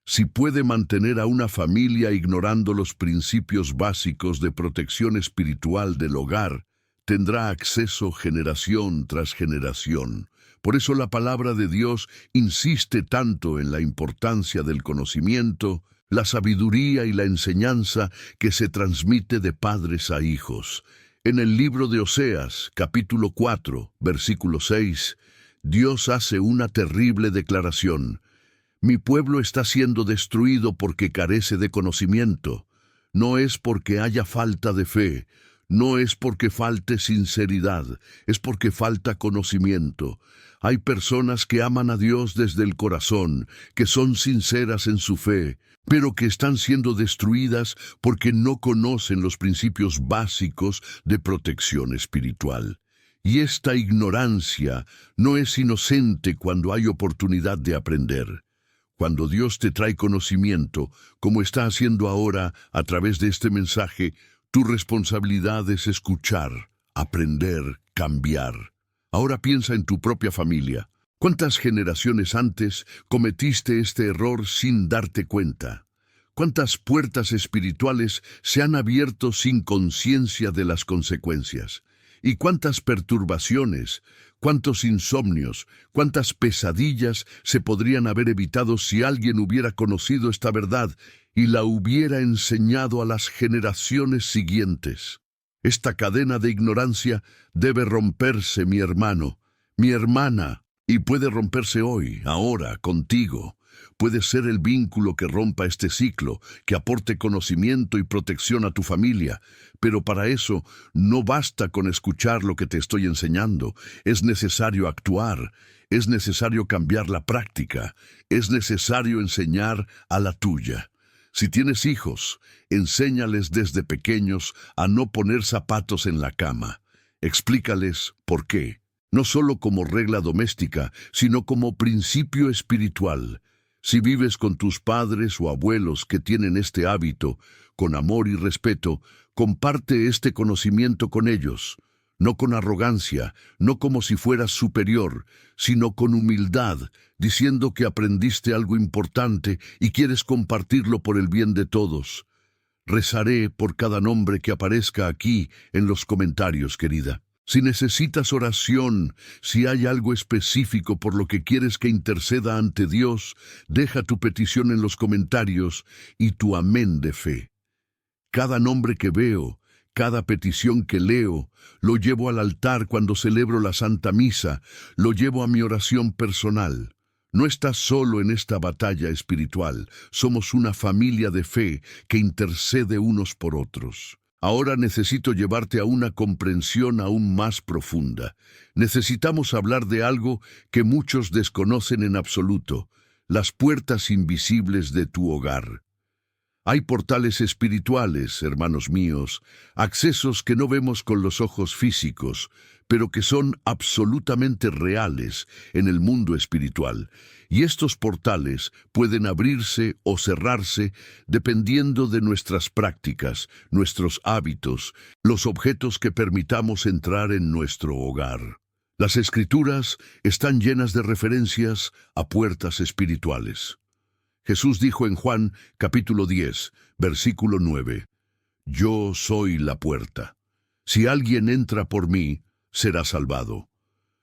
Speaker 1: Si puede mantener a una familia ignorando los principios básicos de protección espiritual del hogar, tendrá acceso generación tras generación. Por eso la palabra de Dios insiste tanto en la importancia del conocimiento, la sabiduría y la enseñanza que se transmite de padres a hijos. En el libro de Oseas, capítulo 4, versículo 6, Dios hace una terrible declaración. Mi pueblo está siendo destruido porque carece de conocimiento. No es porque haya falta de fe, no es porque falte sinceridad, es porque falta conocimiento. Hay personas que aman a Dios desde el corazón, que son sinceras en su fe, pero que están siendo destruidas porque no conocen los principios básicos de protección espiritual. Y esta ignorancia no es inocente cuando hay oportunidad de aprender. Cuando Dios te trae conocimiento, como está haciendo ahora a través de este mensaje, tu responsabilidad es escuchar, aprender, cambiar. Ahora piensa en tu propia familia. ¿Cuántas generaciones antes cometiste este error sin darte cuenta? ¿Cuántas puertas espirituales se han abierto sin conciencia de las consecuencias? ¿Y cuántas perturbaciones, cuántos insomnios, cuántas pesadillas se podrían haber evitado si alguien hubiera conocido esta verdad y la hubiera enseñado a las generaciones siguientes? Esta cadena de ignorancia debe romperse, mi hermano, mi hermana, y puede romperse hoy, ahora, contigo. Puede ser el vínculo que rompa este ciclo, que aporte conocimiento y protección a tu familia. Pero para eso no basta con escuchar lo que te estoy enseñando. Es necesario actuar, es necesario cambiar la práctica, es necesario enseñar a la tuya. Si tienes hijos, enséñales desde pequeños a no poner zapatos en la cama. Explícales por qué, no solo como regla doméstica, sino como principio espiritual. Si vives con tus padres o abuelos que tienen este hábito, con amor y respeto, comparte este conocimiento con ellos, no con arrogancia, no como si fueras superior, sino con humildad, diciendo que aprendiste algo importante y quieres compartirlo por el bien de todos. Rezaré por cada nombre que aparezca aquí en los comentarios, querida. Si necesitas oración, si hay algo específico por lo que quieres que interceda ante Dios, deja tu petición en los comentarios y tu amén de fe. Cada nombre que veo, cada petición que leo, lo llevo al altar cuando celebro la Santa Misa, lo llevo a mi oración personal. No estás solo en esta batalla espiritual, somos una familia de fe que intercede unos por otros. Ahora necesito llevarte a una comprensión aún más profunda. Necesitamos hablar de algo que muchos desconocen en absoluto, las puertas invisibles de tu hogar. Hay portales espirituales, hermanos míos, accesos que no vemos con los ojos físicos, pero que son absolutamente reales en el mundo espiritual. Y estos portales pueden abrirse o cerrarse dependiendo de nuestras prácticas, nuestros hábitos, los objetos que permitamos entrar en nuestro hogar. Las Escrituras están llenas de referencias a puertas espirituales. Jesús dijo en Juan capítulo 10, versículo 9, «Yo soy la puerta. Si alguien entra por mí, será salvado».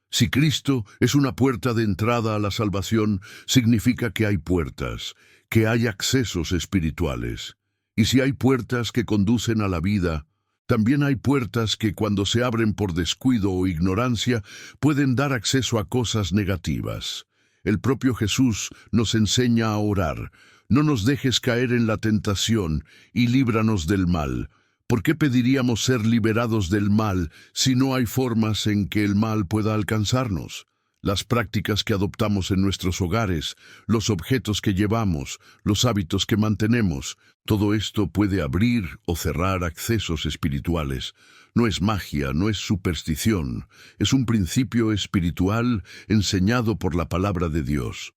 Speaker 1: Si Cristo es una puerta de entrada a la salvación, significa que hay puertas, que hay accesos espirituales. Y si hay puertas que conducen a la vida, también hay puertas que cuando se abren por descuido o ignorancia pueden dar acceso a cosas negativas. El propio Jesús nos enseña a orar. No nos dejes caer en la tentación y líbranos del mal. ¿Por qué pediríamos ser liberados del mal si no hay formas en que el mal pueda alcanzarnos? Las prácticas que adoptamos en nuestros hogares, los objetos que llevamos, los hábitos que mantenemos, todo esto puede abrir o cerrar accesos espirituales. No es magia, no es superstición, es un principio espiritual enseñado por la palabra de Dios.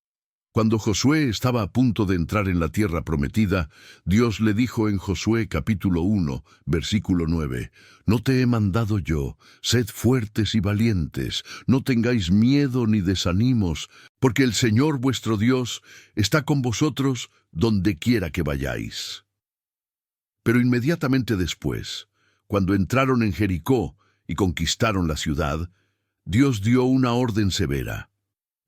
Speaker 1: Cuando Josué estaba a punto de entrar en la tierra prometida, Dios le dijo en Josué capítulo 1, versículo 9, «No te he mandado yo, sed fuertes y valientes, no tengáis miedo ni desanimos, porque el Señor vuestro Dios está con vosotros donde quiera que vayáis». Pero inmediatamente después, cuando entraron en Jericó y conquistaron la ciudad, Dios dio una orden severa.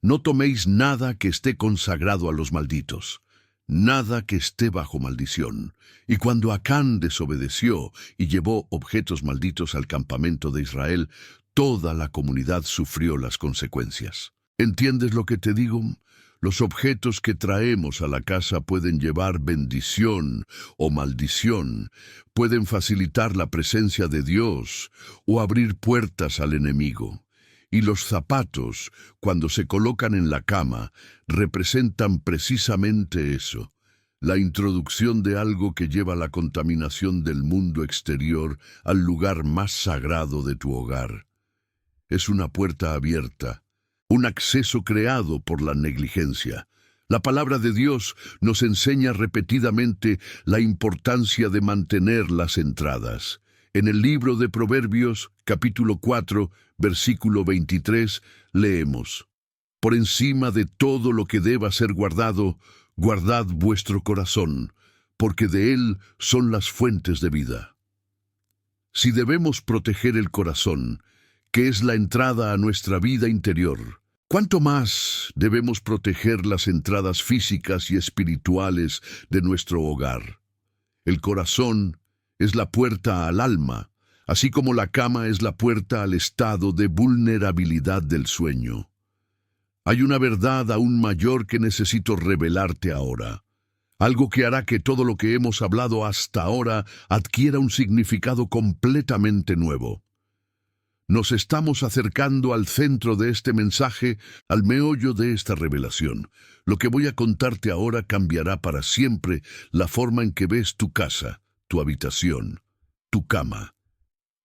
Speaker 1: «No toméis nada que esté consagrado a los malditos, nada que esté bajo maldición». Y cuando Acán desobedeció y llevó objetos malditos al campamento de Israel, toda la comunidad sufrió las consecuencias. ¿Entiendes lo que te digo? Los objetos que traemos a la casa pueden llevar bendición o maldición, pueden facilitar la presencia de Dios o abrir puertas al enemigo. Y los zapatos, cuando se colocan en la cama, representan precisamente eso, la introducción de algo que lleva la contaminación del mundo exterior al lugar más sagrado de tu hogar. Es una puerta abierta, un acceso creado por la negligencia. La palabra de Dios nos enseña repetidamente la importancia de mantener las entradas. En el libro de Proverbios, capítulo 4, versículo 23, leemos: «Por encima de todo lo que deba ser guardado, guardad vuestro corazón, porque de él son las fuentes de vida». Si debemos proteger el corazón, que es la entrada a nuestra vida interior, ¿cuánto más debemos proteger las entradas físicas y espirituales de nuestro hogar? El corazón es la puerta al alma, así como la cama es la puerta al estado de vulnerabilidad del sueño. Hay una verdad aún mayor que necesito revelarte ahora, algo que hará que todo lo que hemos hablado hasta ahora adquiera un significado completamente nuevo. Nos estamos acercando al centro de este mensaje, al meollo de esta revelación. Lo que voy a contarte ahora cambiará para siempre la forma en que ves tu casa, tu habitación, tu cama.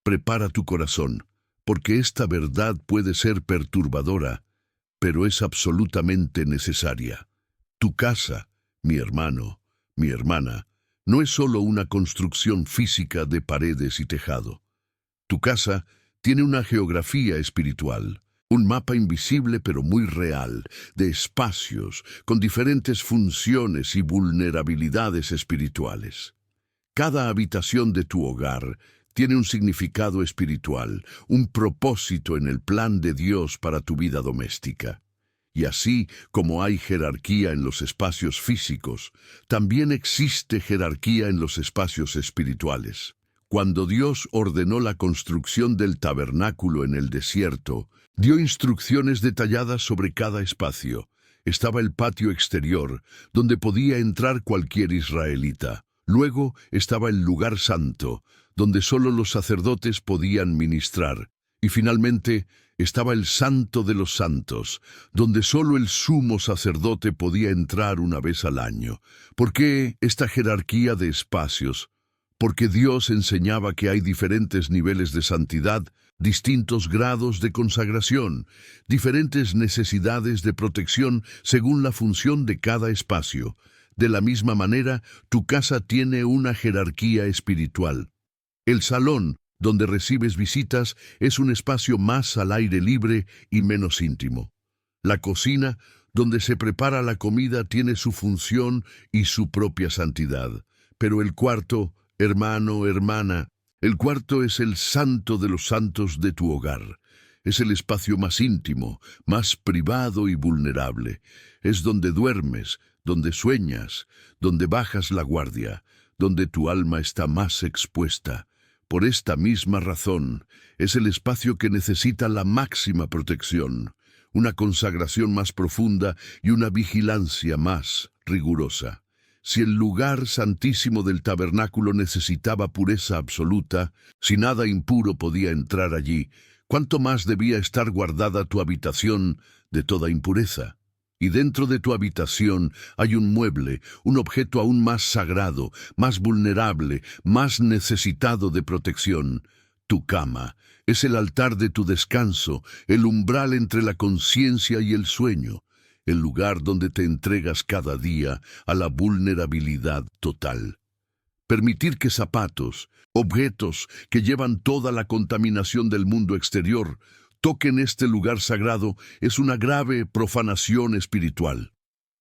Speaker 1: Prepara tu corazón, porque esta verdad puede ser perturbadora, pero es absolutamente necesaria. Tu casa, mi hermano, mi hermana, no es solo una construcción física de paredes y tejado. Tu casa tiene una geografía espiritual, un mapa invisible pero muy real, de espacios con diferentes funciones y vulnerabilidades espirituales. Cada habitación de tu hogar tiene un significado espiritual, un propósito en el plan de Dios para tu vida doméstica. Y así como hay jerarquía en los espacios físicos, también existe jerarquía en los espacios espirituales. Cuando Dios ordenó la construcción del tabernáculo en el desierto, dio instrucciones detalladas sobre cada espacio. Estaba el patio exterior, donde podía entrar cualquier israelita. Luego estaba el lugar santo, donde solo los sacerdotes podían ministrar. Y finalmente estaba el Santo de los Santos, donde solo el sumo sacerdote podía entrar una vez al año. ¿Por qué esta jerarquía de espacios? Porque Dios enseñaba que hay diferentes niveles de santidad, distintos grados de consagración, diferentes necesidades de protección según la función de cada espacio. De la misma manera, tu casa tiene una jerarquía espiritual. El salón, donde recibes visitas, es un espacio más al aire libre y menos íntimo. La cocina, donde se prepara la comida, tiene su función y su propia santidad. Pero el cuarto, hermano, hermana, el cuarto es el santo de los santos de tu hogar. Es el espacio más íntimo, más privado y vulnerable. Es donde duermes, donde sueñas, donde bajas la guardia, donde tu alma está más expuesta. Por esta misma razón, es el espacio que necesita la máxima protección, una consagración más profunda y una vigilancia más rigurosa. Si el lugar santísimo del tabernáculo necesitaba pureza absoluta, si nada impuro podía entrar allí, ¿cuánto más debía estar guardada tu habitación de toda impureza? Y dentro de tu habitación hay un mueble, un objeto aún más sagrado, más vulnerable, más necesitado de protección. Tu cama es el altar de tu descanso, el umbral entre la conciencia y el sueño, el lugar donde te entregas cada día a la vulnerabilidad total. Permitir que zapatos, objetos que llevan toda la contaminación del mundo exterior, toquen este lugar sagrado es una grave profanación espiritual.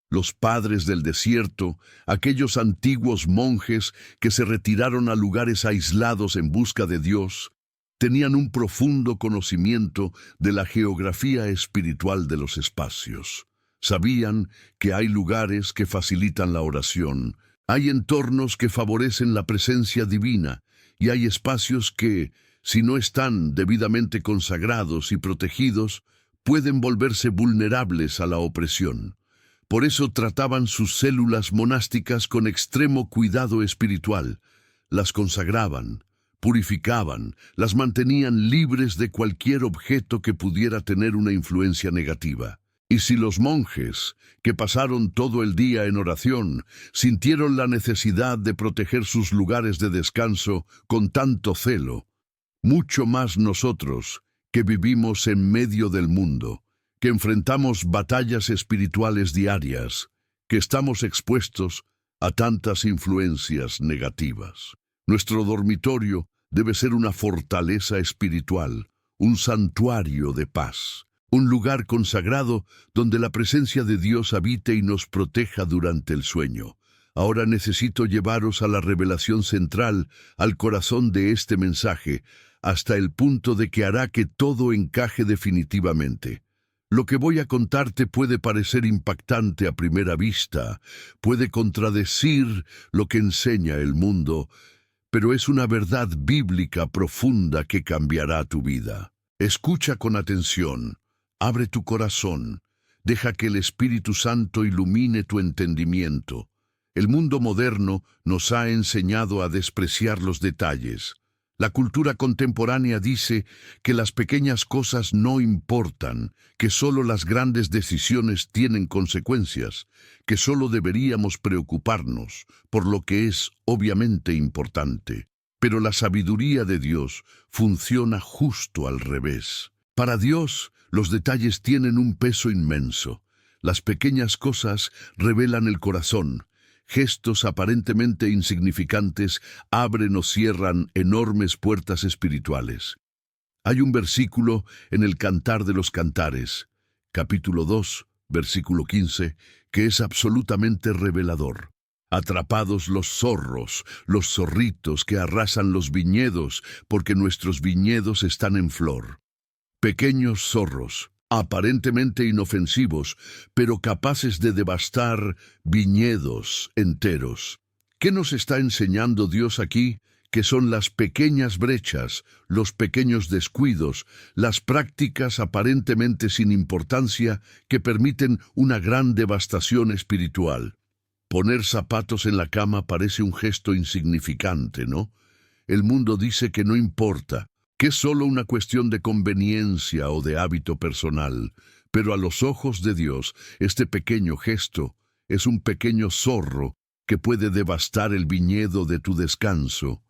Speaker 1: Los padres del desierto, aquellos antiguos monjes que se retiraron a lugares aislados en busca de Dios, tenían un profundo conocimiento de la geografía espiritual de los espacios. Sabían que hay lugares que facilitan la oración, hay entornos que favorecen la presencia divina y hay espacios que, si no están debidamente consagrados y protegidos, pueden volverse vulnerables a la opresión. Por eso trataban sus células monásticas con extremo cuidado espiritual. Las consagraban, purificaban, las mantenían libres de cualquier objeto que pudiera tener una influencia negativa. Y si los monjes, que pasaron todo el día en oración, sintieron la necesidad de proteger sus lugares de descanso con tanto celo, mucho más nosotros, que vivimos en medio del mundo, que enfrentamos batallas espirituales diarias, que estamos expuestos a tantas influencias negativas. Nuestro dormitorio debe ser una fortaleza espiritual, un santuario de paz, un lugar consagrado donde la presencia de Dios habite y nos proteja durante el sueño. Ahora necesito llevaros a la revelación central, al corazón de este mensaje, hasta el punto de que hará que todo encaje definitivamente. Lo que voy a contarte puede parecer impactante a primera vista, puede contradecir lo que enseña el mundo, pero es una verdad bíblica profunda que cambiará tu vida. Escucha con atención, abre tu corazón, deja que el Espíritu Santo ilumine tu entendimiento. El mundo moderno nos ha enseñado a despreciar los detalles. La cultura contemporánea dice que las pequeñas cosas no importan, que solo las grandes decisiones tienen consecuencias, que solo deberíamos preocuparnos por lo que es obviamente importante. Pero la sabiduría de Dios funciona justo al revés. Para Dios, los detalles tienen un peso inmenso. Las pequeñas cosas revelan el corazón. Gestos aparentemente insignificantes abren o cierran enormes puertas espirituales. Hay un versículo en el Cantar de los Cantares, capítulo 2, versículo 15, que es absolutamente revelador. Atrapados los zorros, los zorritos que arrasan los viñedos, porque nuestros viñedos están en flor. Pequeños zorros, aparentemente inofensivos, pero capaces de devastar viñedos enteros. ¿Qué nos está enseñando Dios aquí? Que son las pequeñas brechas, los pequeños descuidos, las prácticas aparentemente sin importancia que permiten una gran devastación espiritual. Poner zapatos en la cama parece un gesto insignificante, ¿no? El mundo dice que no importa, que es solo una cuestión de conveniencia o de hábito personal, pero a los ojos de Dios, este pequeño gesto es un pequeño zorro que puede devastar el viñedo de tu descanso,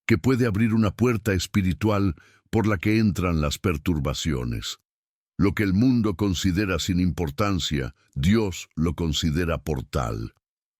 Speaker 1: que puede abrir una puerta espiritual por la que entran las perturbaciones. Lo que el mundo considera sin importancia, Dios lo considera por tal.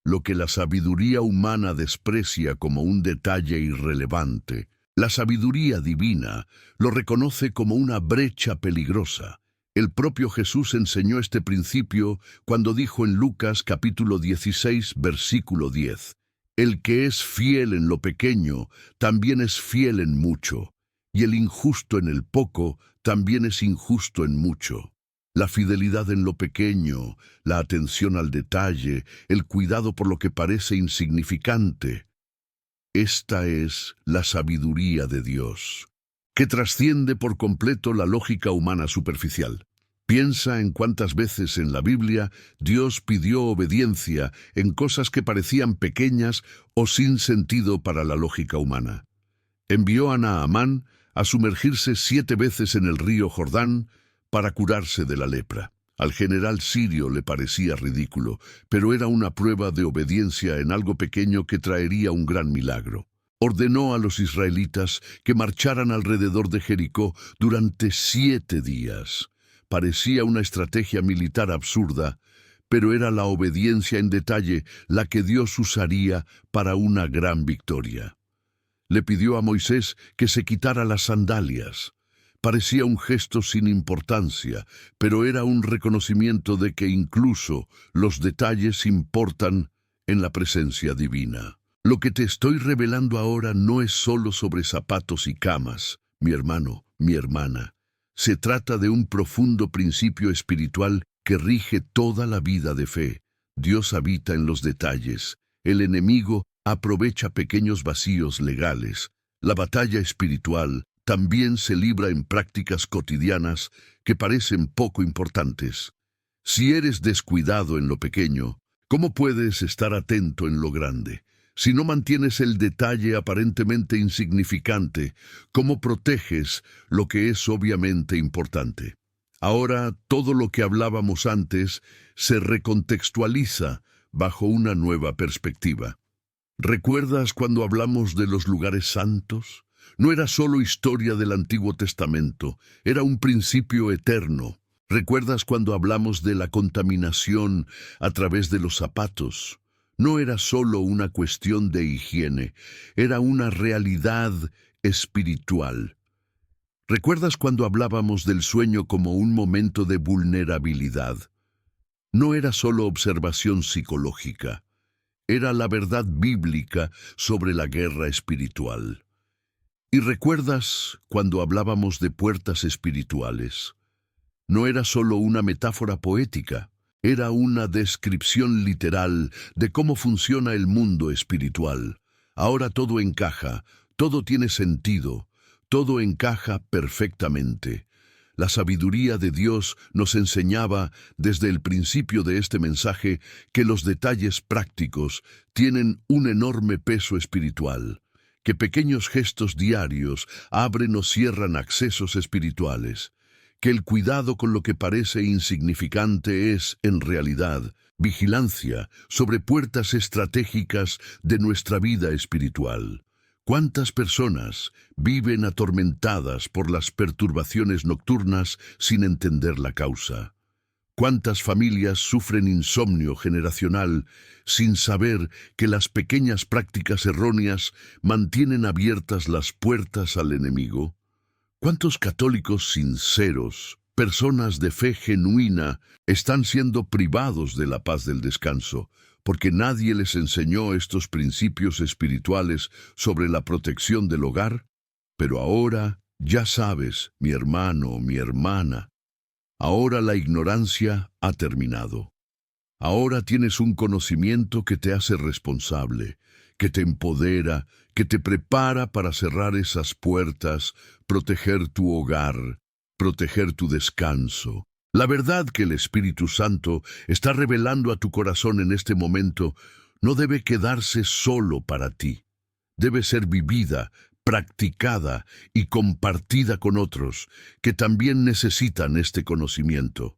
Speaker 1: Lo que la sabiduría humana desprecia como un detalle irrelevante, La sabiduría divina lo reconoce como una brecha peligrosa. El propio Jesús enseñó este principio cuando dijo en Lucas capítulo 16, versículo 10, «El que es fiel en lo pequeño, también es fiel en mucho, y el injusto en el poco, también es injusto en mucho». La fidelidad en lo pequeño, la atención al detalle, el cuidado por lo que parece insignificante. Esta es la sabiduría de Dios, que trasciende por completo la lógica humana superficial. Piensa en cuántas veces en la Biblia Dios pidió obediencia en cosas que parecían pequeñas o sin sentido para la lógica humana. Envió a Naamán a sumergirse 7 veces en el río Jordán para curarse de la lepra. Al general sirio le parecía ridículo, pero era una prueba de obediencia en algo pequeño que traería un gran milagro. Ordenó a los israelitas que marcharan alrededor de Jericó durante 7 días. Parecía una estrategia militar absurda, pero era la obediencia en detalle la que Dios usaría para una gran victoria. Le pidió a Moisés que se quitara las sandalias. Parecía un gesto sin importancia, pero era un reconocimiento de que incluso los detalles importan en la presencia divina. Lo que te estoy revelando ahora no es solo sobre zapatos y camas, mi hermano, mi hermana. Se trata de un profundo principio espiritual que rige toda la vida de fe. Dios habita en los detalles. El enemigo aprovecha pequeños vacíos legales. La batalla espiritual también se libra en prácticas cotidianas que parecen poco importantes. Si eres descuidado en lo pequeño, ¿cómo puedes estar atento en lo grande? Si no mantienes el detalle aparentemente insignificante, ¿cómo proteges lo que es obviamente importante? Ahora, todo lo que hablábamos antes se recontextualiza bajo una nueva perspectiva. ¿Recuerdas cuando hablamos de los lugares santos? No era solo historia del Antiguo Testamento, era un principio eterno. ¿Recuerdas cuando hablamos de la contaminación a través de los zapatos? No era solo una cuestión de higiene, era una realidad espiritual. ¿Recuerdas cuando hablábamos del sueño como un momento de vulnerabilidad? No era solo observación psicológica, era la verdad bíblica sobre la guerra espiritual. ¿Y recuerdas cuando hablábamos de puertas espirituales? No era solo una metáfora poética, era una descripción literal de cómo funciona el mundo espiritual. Ahora todo encaja, todo tiene sentido, todo encaja perfectamente. La sabiduría de Dios nos enseñaba desde el principio de este mensaje que los detalles prácticos tienen un enorme peso espiritual, que pequeños gestos diarios abren o cierran accesos espirituales, que el cuidado con lo que parece insignificante es, en realidad, vigilancia sobre puertas estratégicas de nuestra vida espiritual. ¿Cuántas personas viven atormentadas por las perturbaciones nocturnas sin entender la causa? ¿Cuántas familias sufren insomnio generacional sin saber que las pequeñas prácticas erróneas mantienen abiertas las puertas al enemigo? ¿Cuántos católicos sinceros, personas de fe genuina, están siendo privados de la paz del descanso, porque nadie les enseñó estos principios espirituales sobre la protección del hogar? Pero ahora, ya sabes, mi hermano, mi hermana, ahora la ignorancia ha terminado. Ahora tienes un conocimiento que te hace responsable, que te empodera, que te prepara para cerrar esas puertas, proteger tu hogar, proteger tu descanso. La verdad que el Espíritu Santo está revelando a tu corazón en este momento no debe quedarse solo para ti. Debe ser vivida, practicada y compartida con otros que también necesitan este conocimiento.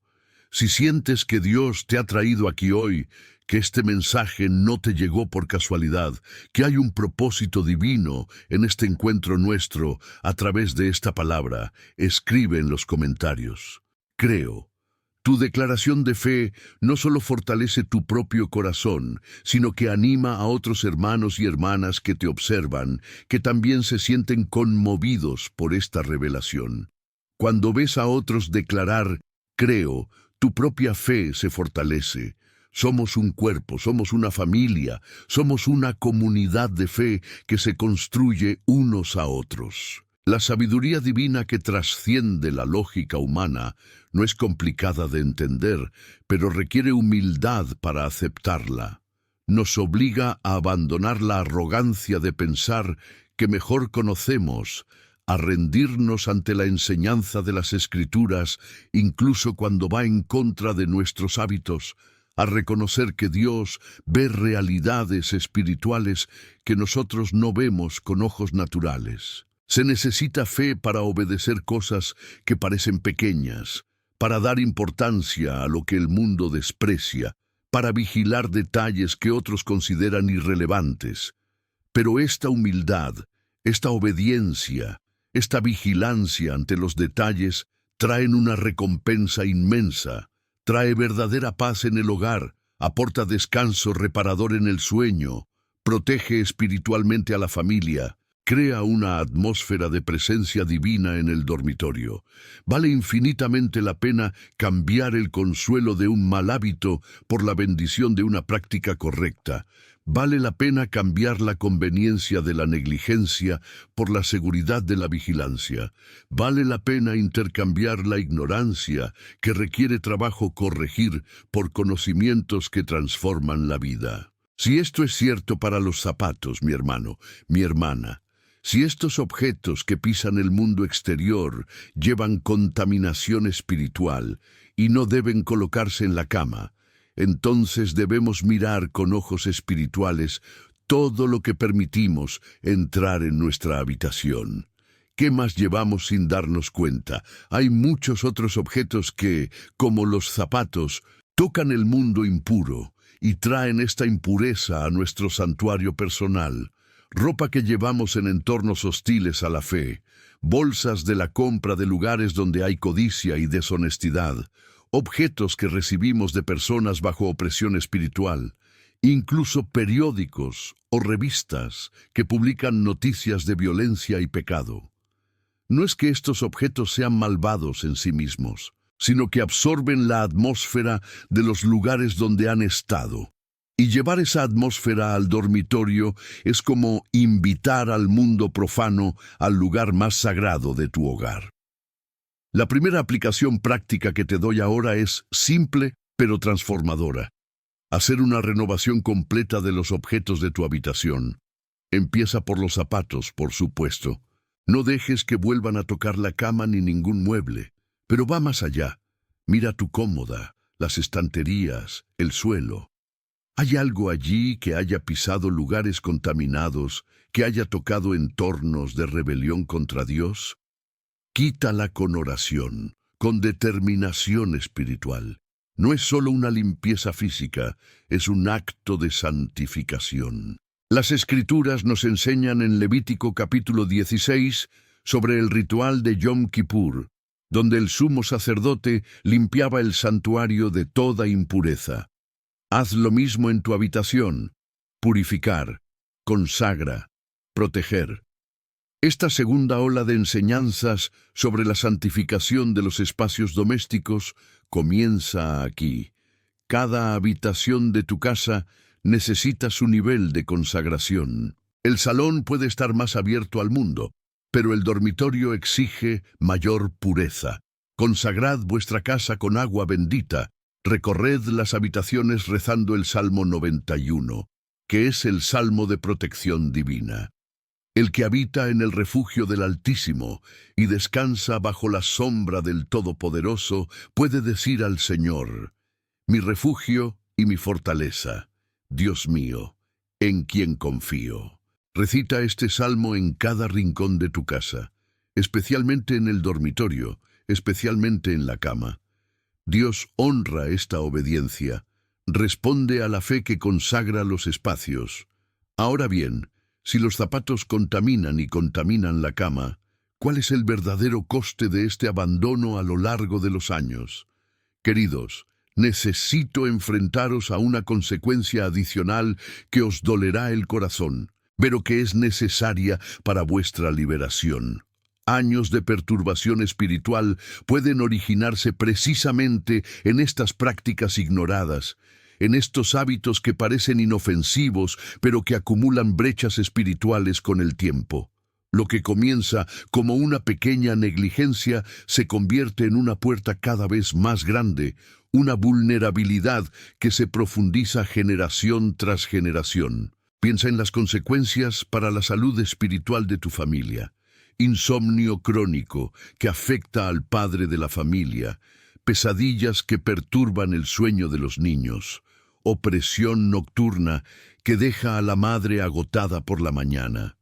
Speaker 1: Si sientes que Dios te ha traído aquí hoy, que este mensaje no te llegó por casualidad, que hay un propósito divino en este encuentro nuestro a través de esta palabra, escribe en los comentarios. Creo Tu declaración de fe no solo fortalece tu propio corazón, sino que anima a otros hermanos y hermanas que te observan, que también se sienten conmovidos por esta revelación. Cuando ves a otros declarar, creo, tu propia fe se fortalece. Somos un cuerpo, somos una familia, somos una comunidad de fe que se construye unos a otros. La sabiduría divina que trasciende la lógica humana no es complicada de entender, pero requiere humildad para aceptarla. Nos obliga a abandonar la arrogancia de pensar que mejor conocemos, a rendirnos ante la enseñanza de las Escrituras, incluso cuando va en contra de nuestros hábitos, a reconocer que Dios ve realidades espirituales que nosotros no vemos con ojos naturales. Se necesita fe para obedecer cosas que parecen pequeñas, para dar importancia a lo que el mundo desprecia, para vigilar detalles que otros consideran irrelevantes. Pero esta humildad, esta obediencia, esta vigilancia ante los detalles traen una recompensa inmensa, trae verdadera paz en el hogar, aporta descanso reparador en el sueño, protege espiritualmente a la familia, crea una atmósfera de presencia divina en el dormitorio. Vale infinitamente la pena cambiar el consuelo de un mal hábito por la bendición de una práctica correcta. Vale la pena cambiar la conveniencia de la negligencia por la seguridad de la vigilancia. Vale la pena intercambiar la ignorancia que requiere trabajo corregir por conocimientos que transforman la vida. Si esto es cierto para los zapatos, mi hermano, mi hermana, si estos objetos que pisan el mundo exterior llevan contaminación espiritual y no deben colocarse en la cama, entonces debemos mirar con ojos espirituales todo lo que permitimos entrar en nuestra habitación. ¿Qué más llevamos sin darnos cuenta? Hay muchos otros objetos que, como los zapatos, tocan el mundo impuro y traen esta impureza a nuestro santuario personal. Ropa que llevamos en entornos hostiles a la fe, bolsas de la compra de lugares donde hay codicia y deshonestidad, objetos que recibimos de personas bajo opresión espiritual, incluso periódicos o revistas que publican noticias de violencia y pecado. No es que estos objetos sean malvados en sí mismos, sino que absorben la atmósfera de los lugares donde han estado. Y llevar esa atmósfera al dormitorio es como invitar al mundo profano al lugar más sagrado de tu hogar. La primera aplicación práctica que te doy ahora es simple pero transformadora. Hacer una renovación completa de los objetos de tu habitación. Empieza por los zapatos, por supuesto. No dejes que vuelvan a tocar la cama ni ningún mueble, pero va más allá. Mira tu cómoda, las estanterías, el suelo. ¿Hay algo allí que haya pisado lugares contaminados, que haya tocado entornos de rebelión contra Dios? Quítala con oración, con determinación espiritual. No es solo una limpieza física, es un acto de santificación. Las Escrituras nos enseñan en Levítico capítulo 16 sobre el ritual de Yom Kippur, donde el sumo sacerdote limpiaba el santuario de toda impureza. Haz lo mismo en tu habitación, purificar, consagra, proteger. Esta segunda ola de enseñanzas sobre la santificación de los espacios domésticos comienza aquí. Cada habitación de tu casa necesita su nivel de consagración. El salón puede estar más abierto al mundo, pero el dormitorio exige mayor pureza. Consagrad vuestra casa con agua bendita. Recorred las habitaciones rezando el Salmo 91, que es el salmo de protección divina. El que habita en el refugio del Altísimo y descansa bajo la sombra del Todopoderoso puede decir al Señor: mi refugio y mi fortaleza, Dios mío, en quien confío. Recita este salmo en cada rincón de tu casa, especialmente en el dormitorio, especialmente en la cama. Dios honra esta obediencia, responde a la fe que consagra los espacios. Ahora bien, si los zapatos contaminan y contaminan la cama, ¿cuál es el verdadero coste de este abandono a lo largo de los años? Queridos, necesito enfrentaros a una consecuencia adicional que os dolerá el corazón, pero que es necesaria para vuestra liberación. Años de perturbación espiritual pueden originarse precisamente en estas prácticas ignoradas, en estos hábitos que parecen inofensivos, pero que acumulan brechas espirituales con el tiempo. Lo que comienza como una pequeña negligencia se convierte en una puerta cada vez más grande, una vulnerabilidad que se profundiza generación tras generación. Piensa en las consecuencias para la salud espiritual de tu familia. Insomnio crónico que afecta al padre de la familia, pesadillas que perturban el sueño de los niños, opresión nocturna que deja a la madre agotada por la mañana.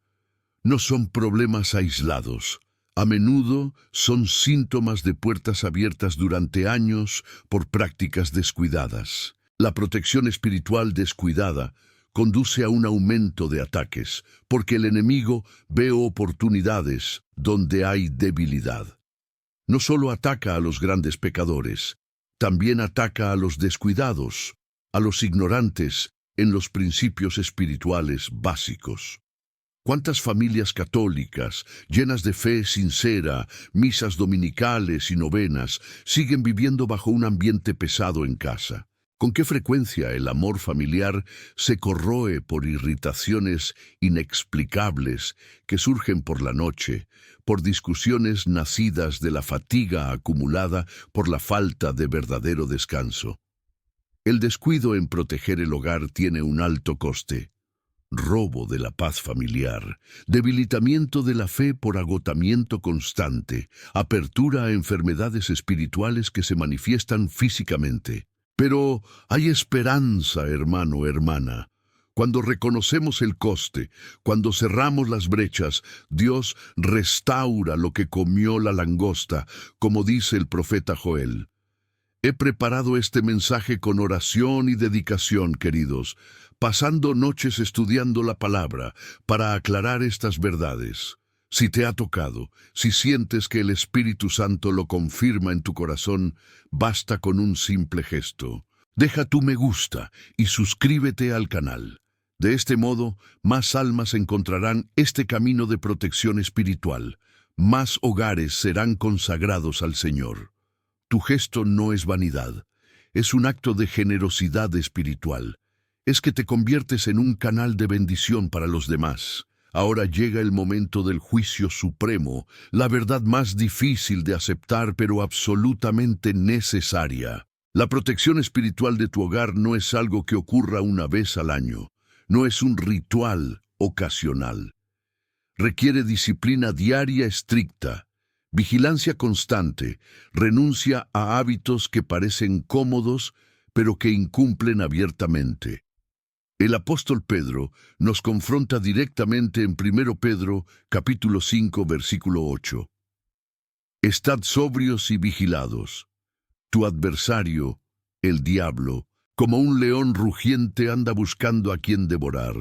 Speaker 1: No son problemas aislados. A menudo son síntomas de puertas abiertas durante años por prácticas descuidadas. La protección espiritual descuidada conduce a un aumento de ataques, porque el enemigo ve oportunidades donde hay debilidad. No solo ataca a los grandes pecadores, también ataca a los descuidados, a los ignorantes en los principios espirituales básicos. ¿Cuántas familias católicas, llenas de fe sincera, misas dominicales y novenas, siguen viviendo bajo un ambiente pesado en casa? ¿Con qué frecuencia el amor familiar se corroe por irritaciones inexplicables que surgen por la noche, por discusiones nacidas de la fatiga acumulada por la falta de verdadero descanso? El descuido en proteger el hogar tiene un alto coste. Robo de la paz familiar, debilitamiento de la fe por agotamiento constante, apertura a enfermedades espirituales que se manifiestan físicamente. Pero hay esperanza, hermano, hermana. Cuando reconocemos el coste, cuando cerramos las brechas, Dios restaura lo que comió la langosta, como dice el profeta Joel. He preparado este mensaje con oración y dedicación, queridos, pasando noches estudiando la palabra para aclarar estas verdades. Si te ha tocado, si sientes que el Espíritu Santo lo confirma en tu corazón, basta con un simple gesto. Deja tu me gusta y suscríbete al canal. De este modo, más almas encontrarán este camino de protección espiritual. Más hogares serán consagrados al Señor. Tu gesto no es vanidad, es un acto de generosidad espiritual. Es que te conviertes en un canal de bendición para los demás. Ahora llega el momento del juicio supremo, la verdad más difícil de aceptar pero absolutamente necesaria. La protección espiritual de tu hogar no es algo que ocurra una vez al año, no es un ritual ocasional. Requiere disciplina diaria estricta, vigilancia constante, renuncia a hábitos que parecen cómodos, pero que incumplen abiertamente. El apóstol Pedro nos confronta directamente en 1 Pedro, capítulo 5, versículo 8. Estad sobrios y vigilados. Tu adversario, el diablo, como un león rugiente anda buscando a quien devorar.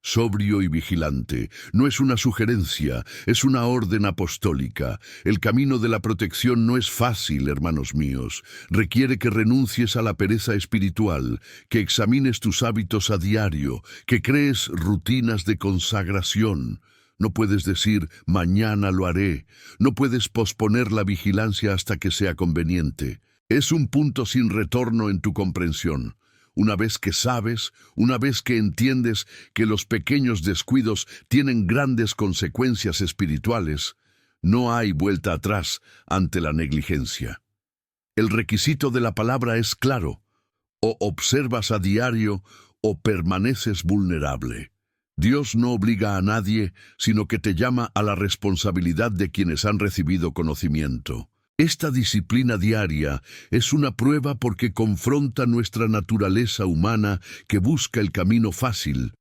Speaker 1: Sobrio y vigilante. No es una sugerencia, es una orden apostólica. El camino de la protección no es fácil, hermanos míos. Requiere que renuncies a la pereza espiritual, que examines tus hábitos a diario, que crees rutinas de consagración. No puedes decir, mañana lo haré. No puedes posponer la vigilancia hasta que sea conveniente. Es un punto sin retorno en tu comprensión. Una vez que sabes, una vez que entiendes que los pequeños descuidos tienen grandes consecuencias espirituales, no hay vuelta atrás ante la negligencia. El requisito de la palabra es claro: o observas a diario o permaneces vulnerable. Dios no obliga a nadie, sino que te llama a la responsabilidad de quienes han recibido conocimiento. Esta disciplina diaria es una prueba porque confronta nuestra naturaleza humana que busca el camino fácil,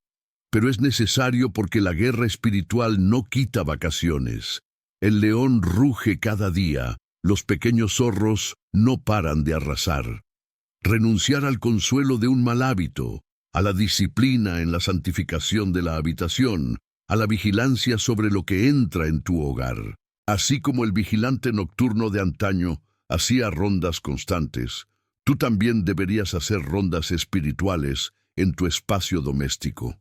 Speaker 1: pero es necesario porque la guerra espiritual no quita vacaciones. El león ruge cada día, los pequeños zorros no paran de arrasar. Renunciar al consuelo de un mal hábito, a la disciplina en la santificación de la habitación, a la vigilancia sobre lo que entra en tu hogar. Así como el vigilante nocturno de antaño hacía rondas constantes, Tú también deberías hacer rondas espirituales en tu espacio doméstico.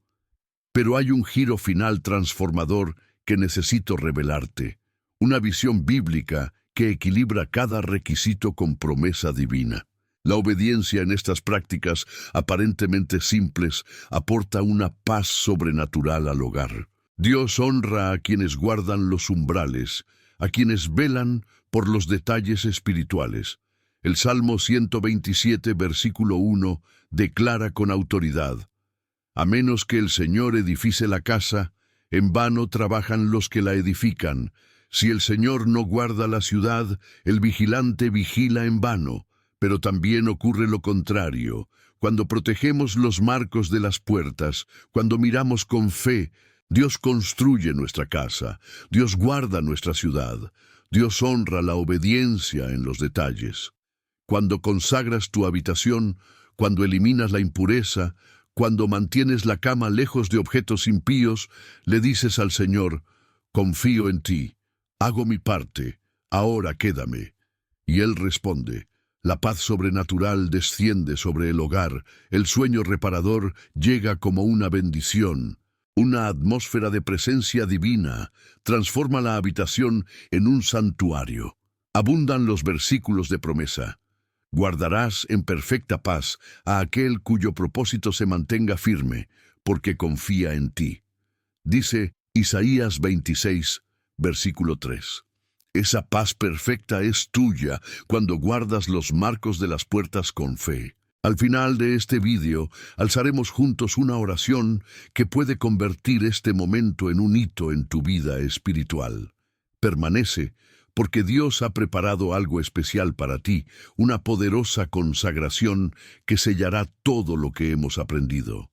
Speaker 1: Pero hay un giro final transformador que necesito revelarte, una visión bíblica que equilibra cada requisito con promesa divina. La obediencia en estas prácticas aparentemente simples aporta una paz sobrenatural al hogar. Dios honra a quienes guardan los umbrales, a quienes velan por los detalles espirituales. El Salmo 127, versículo 1, declara con autoridad: a menos que el Señor edifice la casa, en vano trabajan los que la edifican. Si el Señor no guarda la ciudad, el vigilante vigila en vano. Pero también ocurre lo contrario. Cuando protegemos los marcos de las puertas, cuando miramos con fe, Dios construye nuestra casa, Dios guarda nuestra ciudad, Dios honra la obediencia en los detalles. Cuando consagras tu habitación, cuando eliminas la impureza, cuando mantienes la cama lejos de objetos impíos, le dices al Señor: confío en ti, hago mi parte, ahora quédame. Y Él responde. La paz sobrenatural desciende sobre el hogar, el sueño reparador llega como una bendición. Una atmósfera de presencia divina transforma la habitación en un santuario. Abundan los versículos de promesa. Guardarás en perfecta paz a aquel cuyo propósito se mantenga firme, porque confía en ti. Dice Isaías 26, versículo 3. Esa paz perfecta es tuya cuando guardas los marcos de las puertas con fe. Al final de este vídeo, alzaremos juntos una oración que puede convertir este momento en un hito en tu vida espiritual. Permanece, porque Dios ha preparado algo especial para ti, una poderosa consagración que sellará todo lo que hemos aprendido.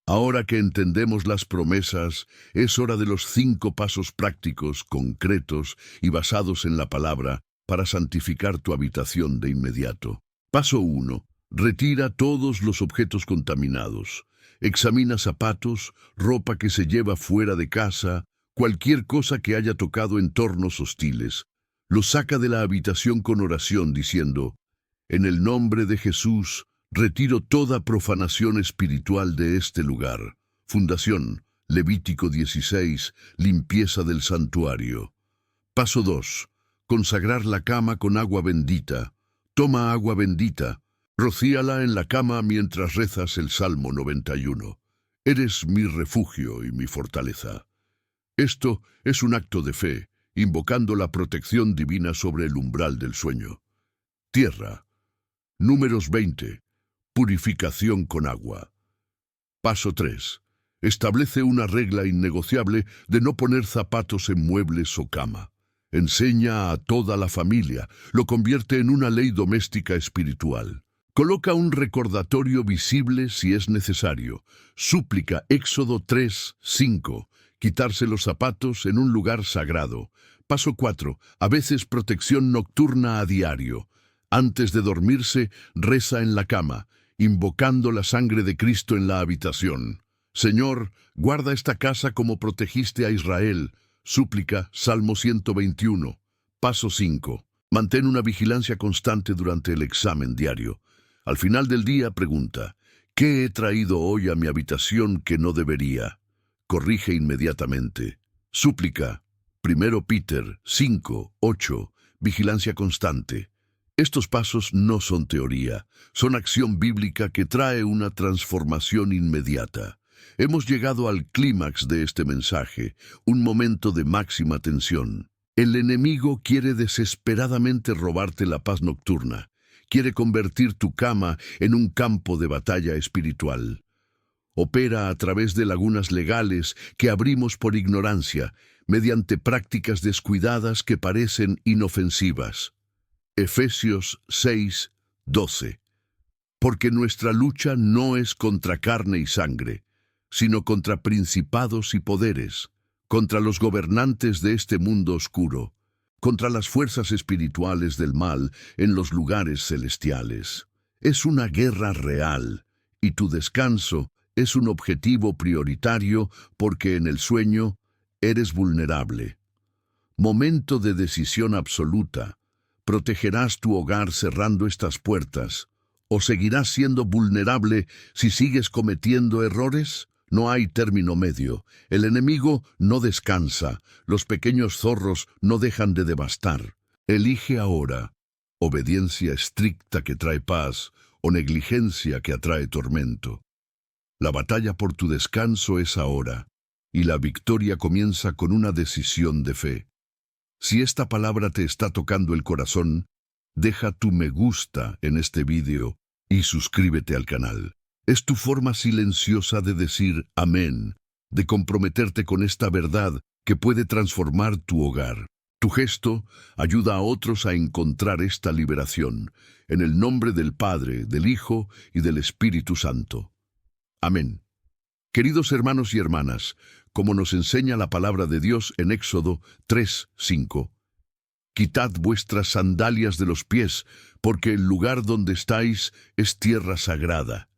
Speaker 1: Ahora que entendemos las promesas, es hora de los 5 pasos prácticos, concretos y basados en la palabra para santificar tu habitación de inmediato. Paso 1. Retira todos los objetos contaminados. Examina zapatos, ropa que se lleva fuera de casa, cualquier cosa que haya tocado entornos hostiles. Lo saca de la habitación con oración diciendo: en el nombre de Jesús, retiro toda profanación espiritual de este lugar. Fundación, Levítico 16, limpieza del santuario. Paso 2. Consagrar la cama con agua bendita. Toma agua bendita, rocíala en la cama mientras rezas el Salmo 91. Eres mi refugio y mi fortaleza. Esto es un acto de fe, invocando la protección divina sobre el umbral del sueño. Tierra. Números 20. Purificación con agua. Paso 3. Establece una regla innegociable de no poner zapatos en muebles o cama. Enseña a toda la familia, lo convierte en una ley doméstica espiritual. Coloca un recordatorio visible si es necesario. Súplica, Éxodo 3, 5. Quitarse los zapatos en un lugar sagrado. Paso 4. A veces protección nocturna a diario. Antes de dormirse, reza en la cama, invocando la sangre de Cristo en la habitación. Señor, guarda esta casa como protegiste a Israel. Súplica, Salmo 121. Paso 5. Mantén una vigilancia constante durante el examen diario. Al final del día pregunta: ¿qué he traído hoy a mi habitación que no debería? Corrige inmediatamente. Súplica, 1 Peter 5, 8. Vigilancia constante. Estos pasos no son teoría, son acción bíblica que trae una transformación inmediata. Hemos llegado al clímax de este mensaje, un momento de máxima tensión. El enemigo quiere desesperadamente robarte la paz nocturna. Quiere convertir tu cama en un campo de batalla espiritual. Opera a través de lagunas legales que abrimos por ignorancia, mediante prácticas descuidadas que parecen inofensivas. Efesios 6, 12. Porque nuestra lucha no es contra carne y sangre, sino contra principados y poderes, contra los gobernantes de este mundo oscuro, contra las fuerzas espirituales del mal en los lugares celestiales. Es una guerra real, y tu descanso es un objetivo prioritario porque en el sueño eres vulnerable. Momento de decisión absoluta. ¿Protegerás tu hogar cerrando estas puertas? ¿O seguirás siendo vulnerable si sigues cometiendo errores? No hay término medio. El enemigo no descansa. Los pequeños zorros no dejan de devastar. Elige ahora: obediencia estricta que trae paz o negligencia que atrae tormento. La batalla por tu descanso es ahora, y la victoria comienza con una decisión de fe. Si esta palabra te está tocando el corazón, deja tu me gusta en este vídeo y suscríbete al canal. Es tu forma silenciosa de decir amén, de comprometerte con esta verdad que puede transformar tu hogar. Tu gesto ayuda a otros a encontrar esta liberación, en el nombre del Padre, del Hijo y del Espíritu Santo. Amén. Queridos hermanos y hermanas, como nos enseña la palabra de Dios en Éxodo 3:5, quitad vuestras sandalias de los pies, porque el lugar donde estáis es tierra sagrada.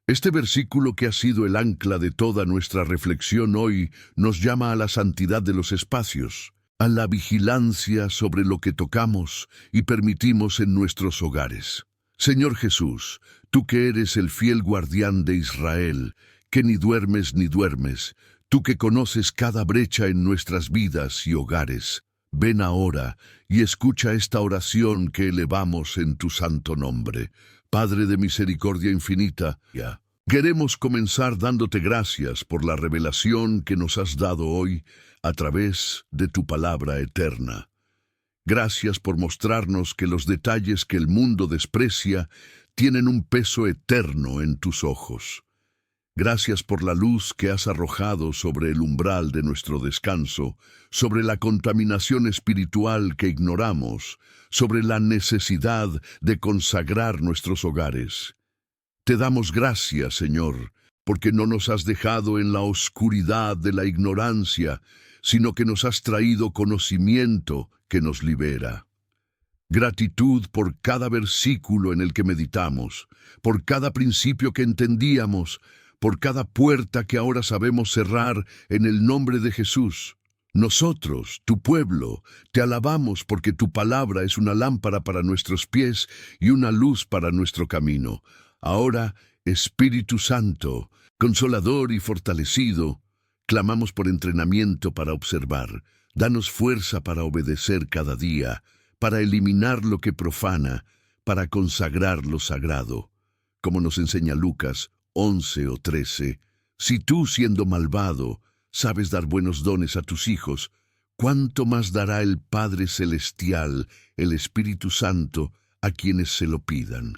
Speaker 1: Este versículo, que ha sido el ancla de toda nuestra reflexión hoy, nos llama a la santidad de los espacios, a la vigilancia sobre lo que tocamos y permitimos en nuestros hogares. Señor Jesús, tú que eres el fiel guardián de Israel, que ni duermes ni duermes, tú que conoces cada brecha en nuestras vidas y hogares, ven ahora y escucha esta oración que elevamos en tu santo nombre. Padre de misericordia infinita, queremos comenzar dándote gracias por la revelación que nos has dado hoy a través de tu palabra eterna. Gracias por mostrarnos que los detalles que el mundo desprecia tienen un peso eterno en tus ojos. Gracias por la luz que has arrojado sobre el umbral de nuestro descanso, sobre la contaminación espiritual que ignoramos, sobre la necesidad de consagrar nuestros hogares. Te damos gracias, Señor, porque no nos has dejado en la oscuridad de la ignorancia, sino que nos has traído conocimiento que nos libera. Gratitud por cada versículo en el que meditamos, por cada principio que entendíamos, por cada puerta que ahora sabemos cerrar en el nombre de Jesús. Nosotros, tu pueblo, te alabamos porque tu palabra es una lámpara para nuestros pies y una luz para nuestro camino. Ahora, Espíritu Santo, consolador y fortalecido, clamamos por entrenamiento para observar. Danos fuerza para obedecer cada día, para eliminar lo que profana, para consagrar lo sagrado. Como nos enseña Lucas 11 o 13, si tú, siendo malvado, sabes dar buenos dones a tus hijos, ¿cuánto más dará el Padre Celestial, el Espíritu Santo, a quienes se lo pidan?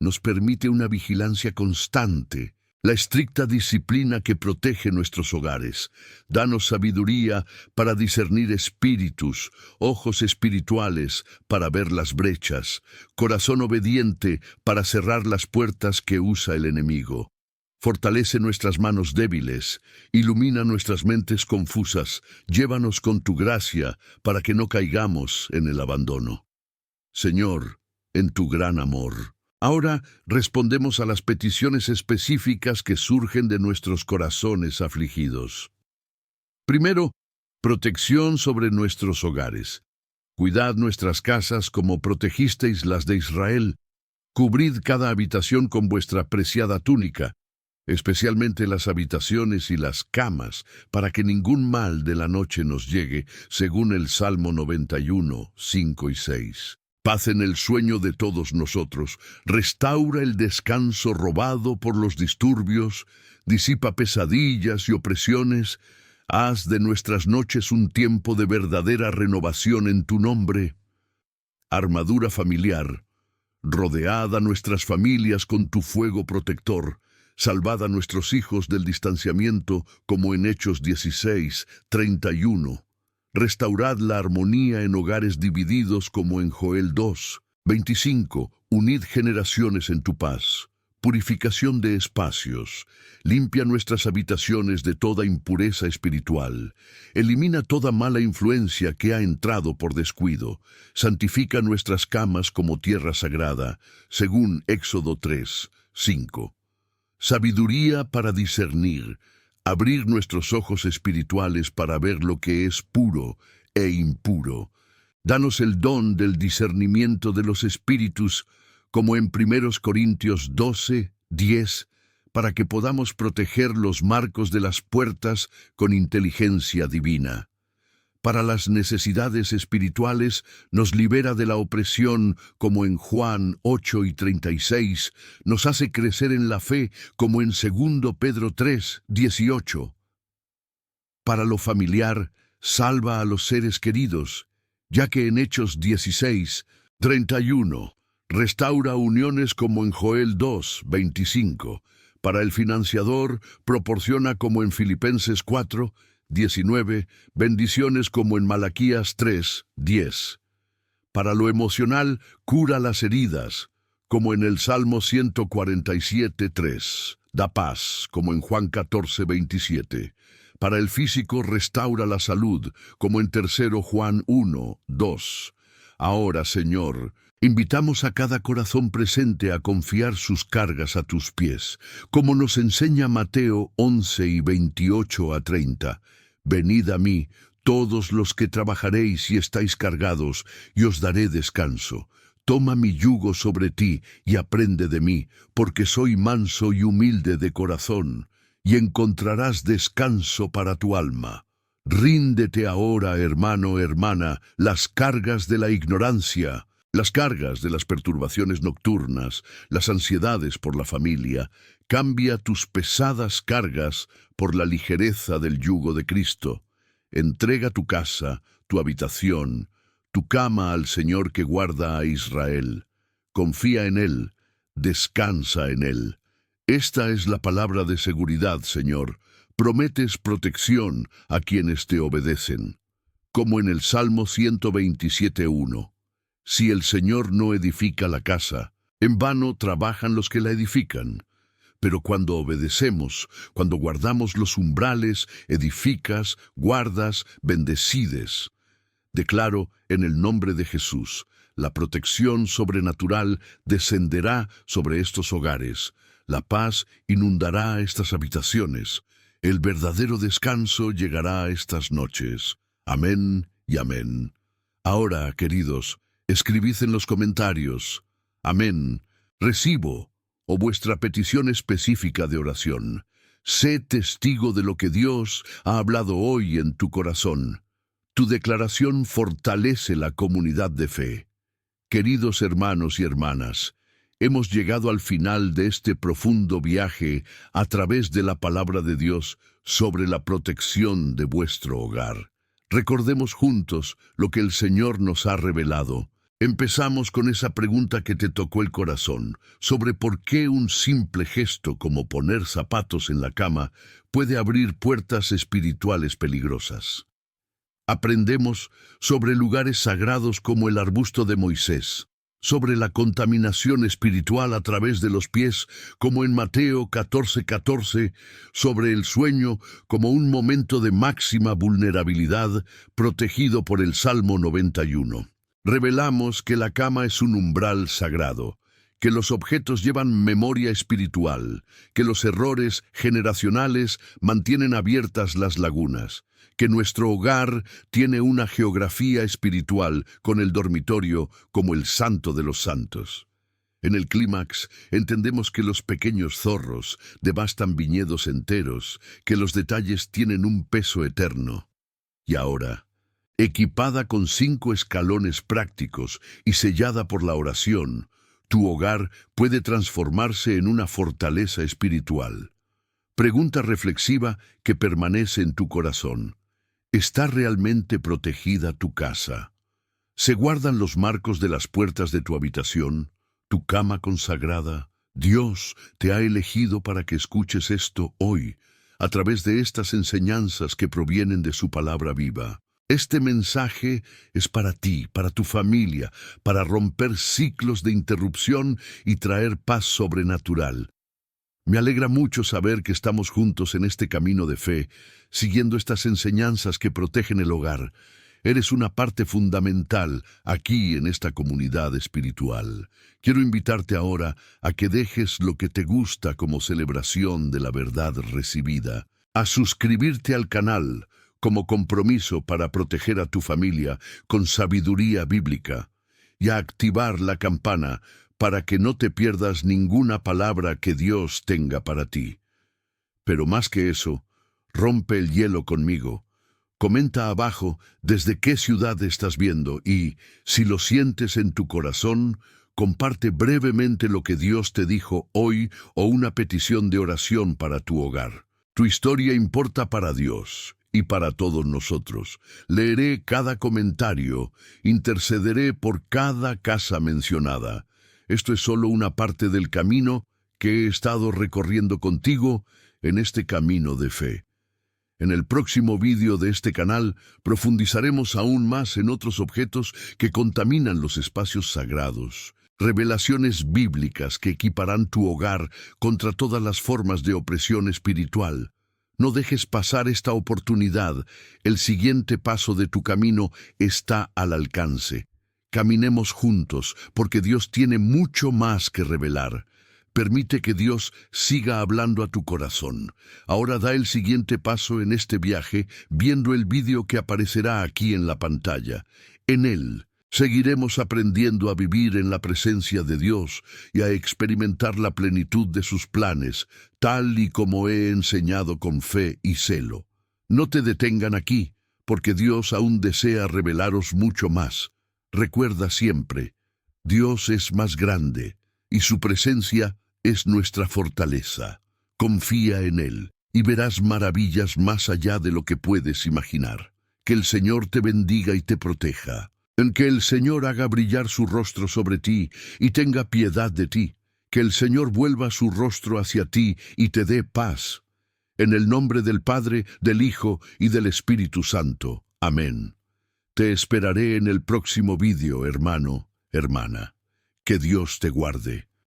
Speaker 1: Nos permite una vigilancia constante, la estricta disciplina que protege nuestros hogares. Danos sabiduría para discernir espíritus, ojos espirituales para ver las brechas, corazón obediente para cerrar las puertas que usa el enemigo. Fortalece nuestras manos débiles, ilumina nuestras mentes confusas, llévanos con tu gracia para que no caigamos en el abandono. Señor, en tu gran amor, ahora respondemos a las peticiones específicas que surgen de nuestros corazones afligidos. Primero, protección sobre nuestros hogares. Cuidad nuestras casas como protegisteis las de Israel. Cubrid cada habitación con vuestra preciada túnica, especialmente las habitaciones y las camas, para que ningún mal de la noche nos llegue, según el Salmo 91, 5 y 6. Paz en el sueño de todos nosotros, restaura el descanso robado por los disturbios, disipa pesadillas y opresiones, haz de nuestras noches un tiempo de verdadera renovación en tu nombre. Armadura familiar, rodead a nuestras familias con tu fuego protector, salvad a nuestros hijos del distanciamiento como en Hechos 16, 31. Restaurad la armonía en hogares divididos como en Joel 2, 25. Unid generaciones en tu paz. Purificación de espacios. Limpia nuestras habitaciones de toda impureza espiritual. Elimina toda mala influencia que ha entrado por descuido. Santifica nuestras camas como tierra sagrada, según Éxodo 3, 5. Sabiduría para discernir. Abrir nuestros ojos espirituales para ver lo que es puro e impuro. Danos el don del discernimiento de los espíritus, como en 1 Corintios 12:10, para que podamos proteger los marcos de las puertas con inteligencia divina. Para las necesidades espirituales nos libera de la opresión, como en Juan 8:36, nos hace crecer en la fe, como en 2 Pedro 3:18. Para lo familiar, salva a los seres queridos, ya que en Hechos 16:31 restaura uniones, como en Joel 2:25. Para el financiador, proporciona, como en Filipenses 4:19, bendiciones, como en Malaquías 3:10. Para lo emocional, cura las heridas, como en el Salmo 147:3. Da paz, como en Juan 14:27. Para el físico, restaura la salud, como en 3 Juan 1:2. Ahora, Señor, invitamos a cada corazón presente a confiar sus cargas a tus pies, como nos enseña Mateo 11:28-30. Venid a mí, todos los que trabajaréis y estáis cargados, y os daré descanso. Toma mi yugo sobre ti y aprende de mí, porque soy manso y humilde de corazón, y encontrarás descanso para tu alma. Ríndete ahora, hermano, hermana, las cargas de la ignorancia, las cargas de las perturbaciones nocturnas, las ansiedades por la familia. Cambia tus pesadas cargas por la ligereza del yugo de Cristo. Entrega tu casa, tu habitación, tu cama al Señor que guarda a Israel. Confía en Él, descansa en Él. Esta es la palabra de seguridad, Señor. Prometes protección a quienes te obedecen. Como en el Salmo 127:1. Si el Señor no edifica la casa, en vano trabajan los que la edifican. Pero cuando obedecemos, cuando guardamos los umbrales, edificas, guardas, bendecides. Declaro en el nombre de Jesús, la protección sobrenatural descenderá sobre estos hogares. La paz inundará estas habitaciones. El verdadero descanso llegará a estas noches. Amén y amén. Ahora, queridos, escribid en los comentarios: amén, recibo, o vuestra petición específica de oración. Sé testigo de lo que Dios ha hablado hoy en tu corazón. Tu declaración fortalece la comunidad de fe. Queridos hermanos y hermanas, hemos llegado al final de este profundo viaje a través de la palabra de Dios sobre la protección de vuestro hogar. Recordemos juntos lo que el Señor nos ha revelado. Empezamos con esa pregunta que te tocó el corazón, sobre por qué un simple gesto como poner zapatos en la cama puede abrir puertas espirituales peligrosas. Aprendemos sobre lugares sagrados como el arbusto de Moisés, sobre la contaminación espiritual a través de los pies, como en Mateo 14:14, sobre el sueño como un momento de máxima vulnerabilidad, protegido por el Salmo 91. Revelamos que la cama es un umbral sagrado, que los objetos llevan memoria espiritual, que los errores generacionales mantienen abiertas las lagunas, que nuestro hogar tiene una geografía espiritual con el dormitorio como el santo de los santos. En el clímax entendemos que los pequeños zorros devastan viñedos enteros, que los detalles tienen un peso eterno. Y ahora, equipada con 5 escalones prácticos y sellada por la oración, tu hogar puede transformarse en una fortaleza espiritual. Pregunta reflexiva que permanece en tu corazón: ¿está realmente protegida tu casa? ¿Se guardan los marcos de las puertas de tu habitación, tu cama consagrada? Dios te ha elegido para que escuches esto hoy, a través de estas enseñanzas que provienen de su palabra viva. Este mensaje es para ti, para tu familia, para romper ciclos de interrupción y traer paz sobrenatural. Me alegra mucho saber que estamos juntos en este camino de fe, siguiendo estas enseñanzas que protegen el hogar. Eres una parte fundamental aquí en esta comunidad espiritual. Quiero invitarte ahora a que dejes lo que te gusta como celebración de la verdad recibida, a suscribirte al canal, como compromiso para proteger a tu familia con sabiduría bíblica y a activar la campana para que no te pierdas ninguna palabra que Dios tenga para ti. Pero más que eso, rompe el hielo conmigo. Comenta abajo desde qué ciudad estás viendo y, si lo sientes en tu corazón, comparte brevemente lo que Dios te dijo hoy o una petición de oración para tu hogar. Tu historia importa para Dios y para todos nosotros. Leeré cada comentario, intercederé por cada casa mencionada. Esto es solo una parte del camino que he estado recorriendo contigo en este camino de fe. En el próximo vídeo de este canal profundizaremos aún más en otros objetos que contaminan los espacios sagrados. Revelaciones bíblicas que equiparán tu hogar contra todas las formas de opresión espiritual. No dejes pasar esta oportunidad. El siguiente paso de tu camino está al alcance. Caminemos juntos, porque Dios tiene mucho más que revelar. Permite que Dios siga hablando a tu corazón. Ahora da el siguiente paso en este viaje viendo el vídeo que aparecerá aquí en la pantalla. En él, seguiremos aprendiendo a vivir en la presencia de Dios y a experimentar la plenitud de sus planes, tal y como he enseñado con fe y celo. No te detengan aquí, porque Dios aún desea revelaros mucho más. Recuerda siempre, Dios es más grande y su presencia es nuestra fortaleza. Confía en Él y verás maravillas más allá de lo que puedes imaginar. Que el Señor te bendiga y te proteja. En que el Señor haga brillar su rostro sobre ti y tenga piedad de ti. Que el Señor vuelva su rostro hacia ti y te dé paz. En el nombre del Padre, del Hijo y del Espíritu Santo. Amén. Te esperaré en el próximo vídeo, hermano, hermana. Que Dios te guarde.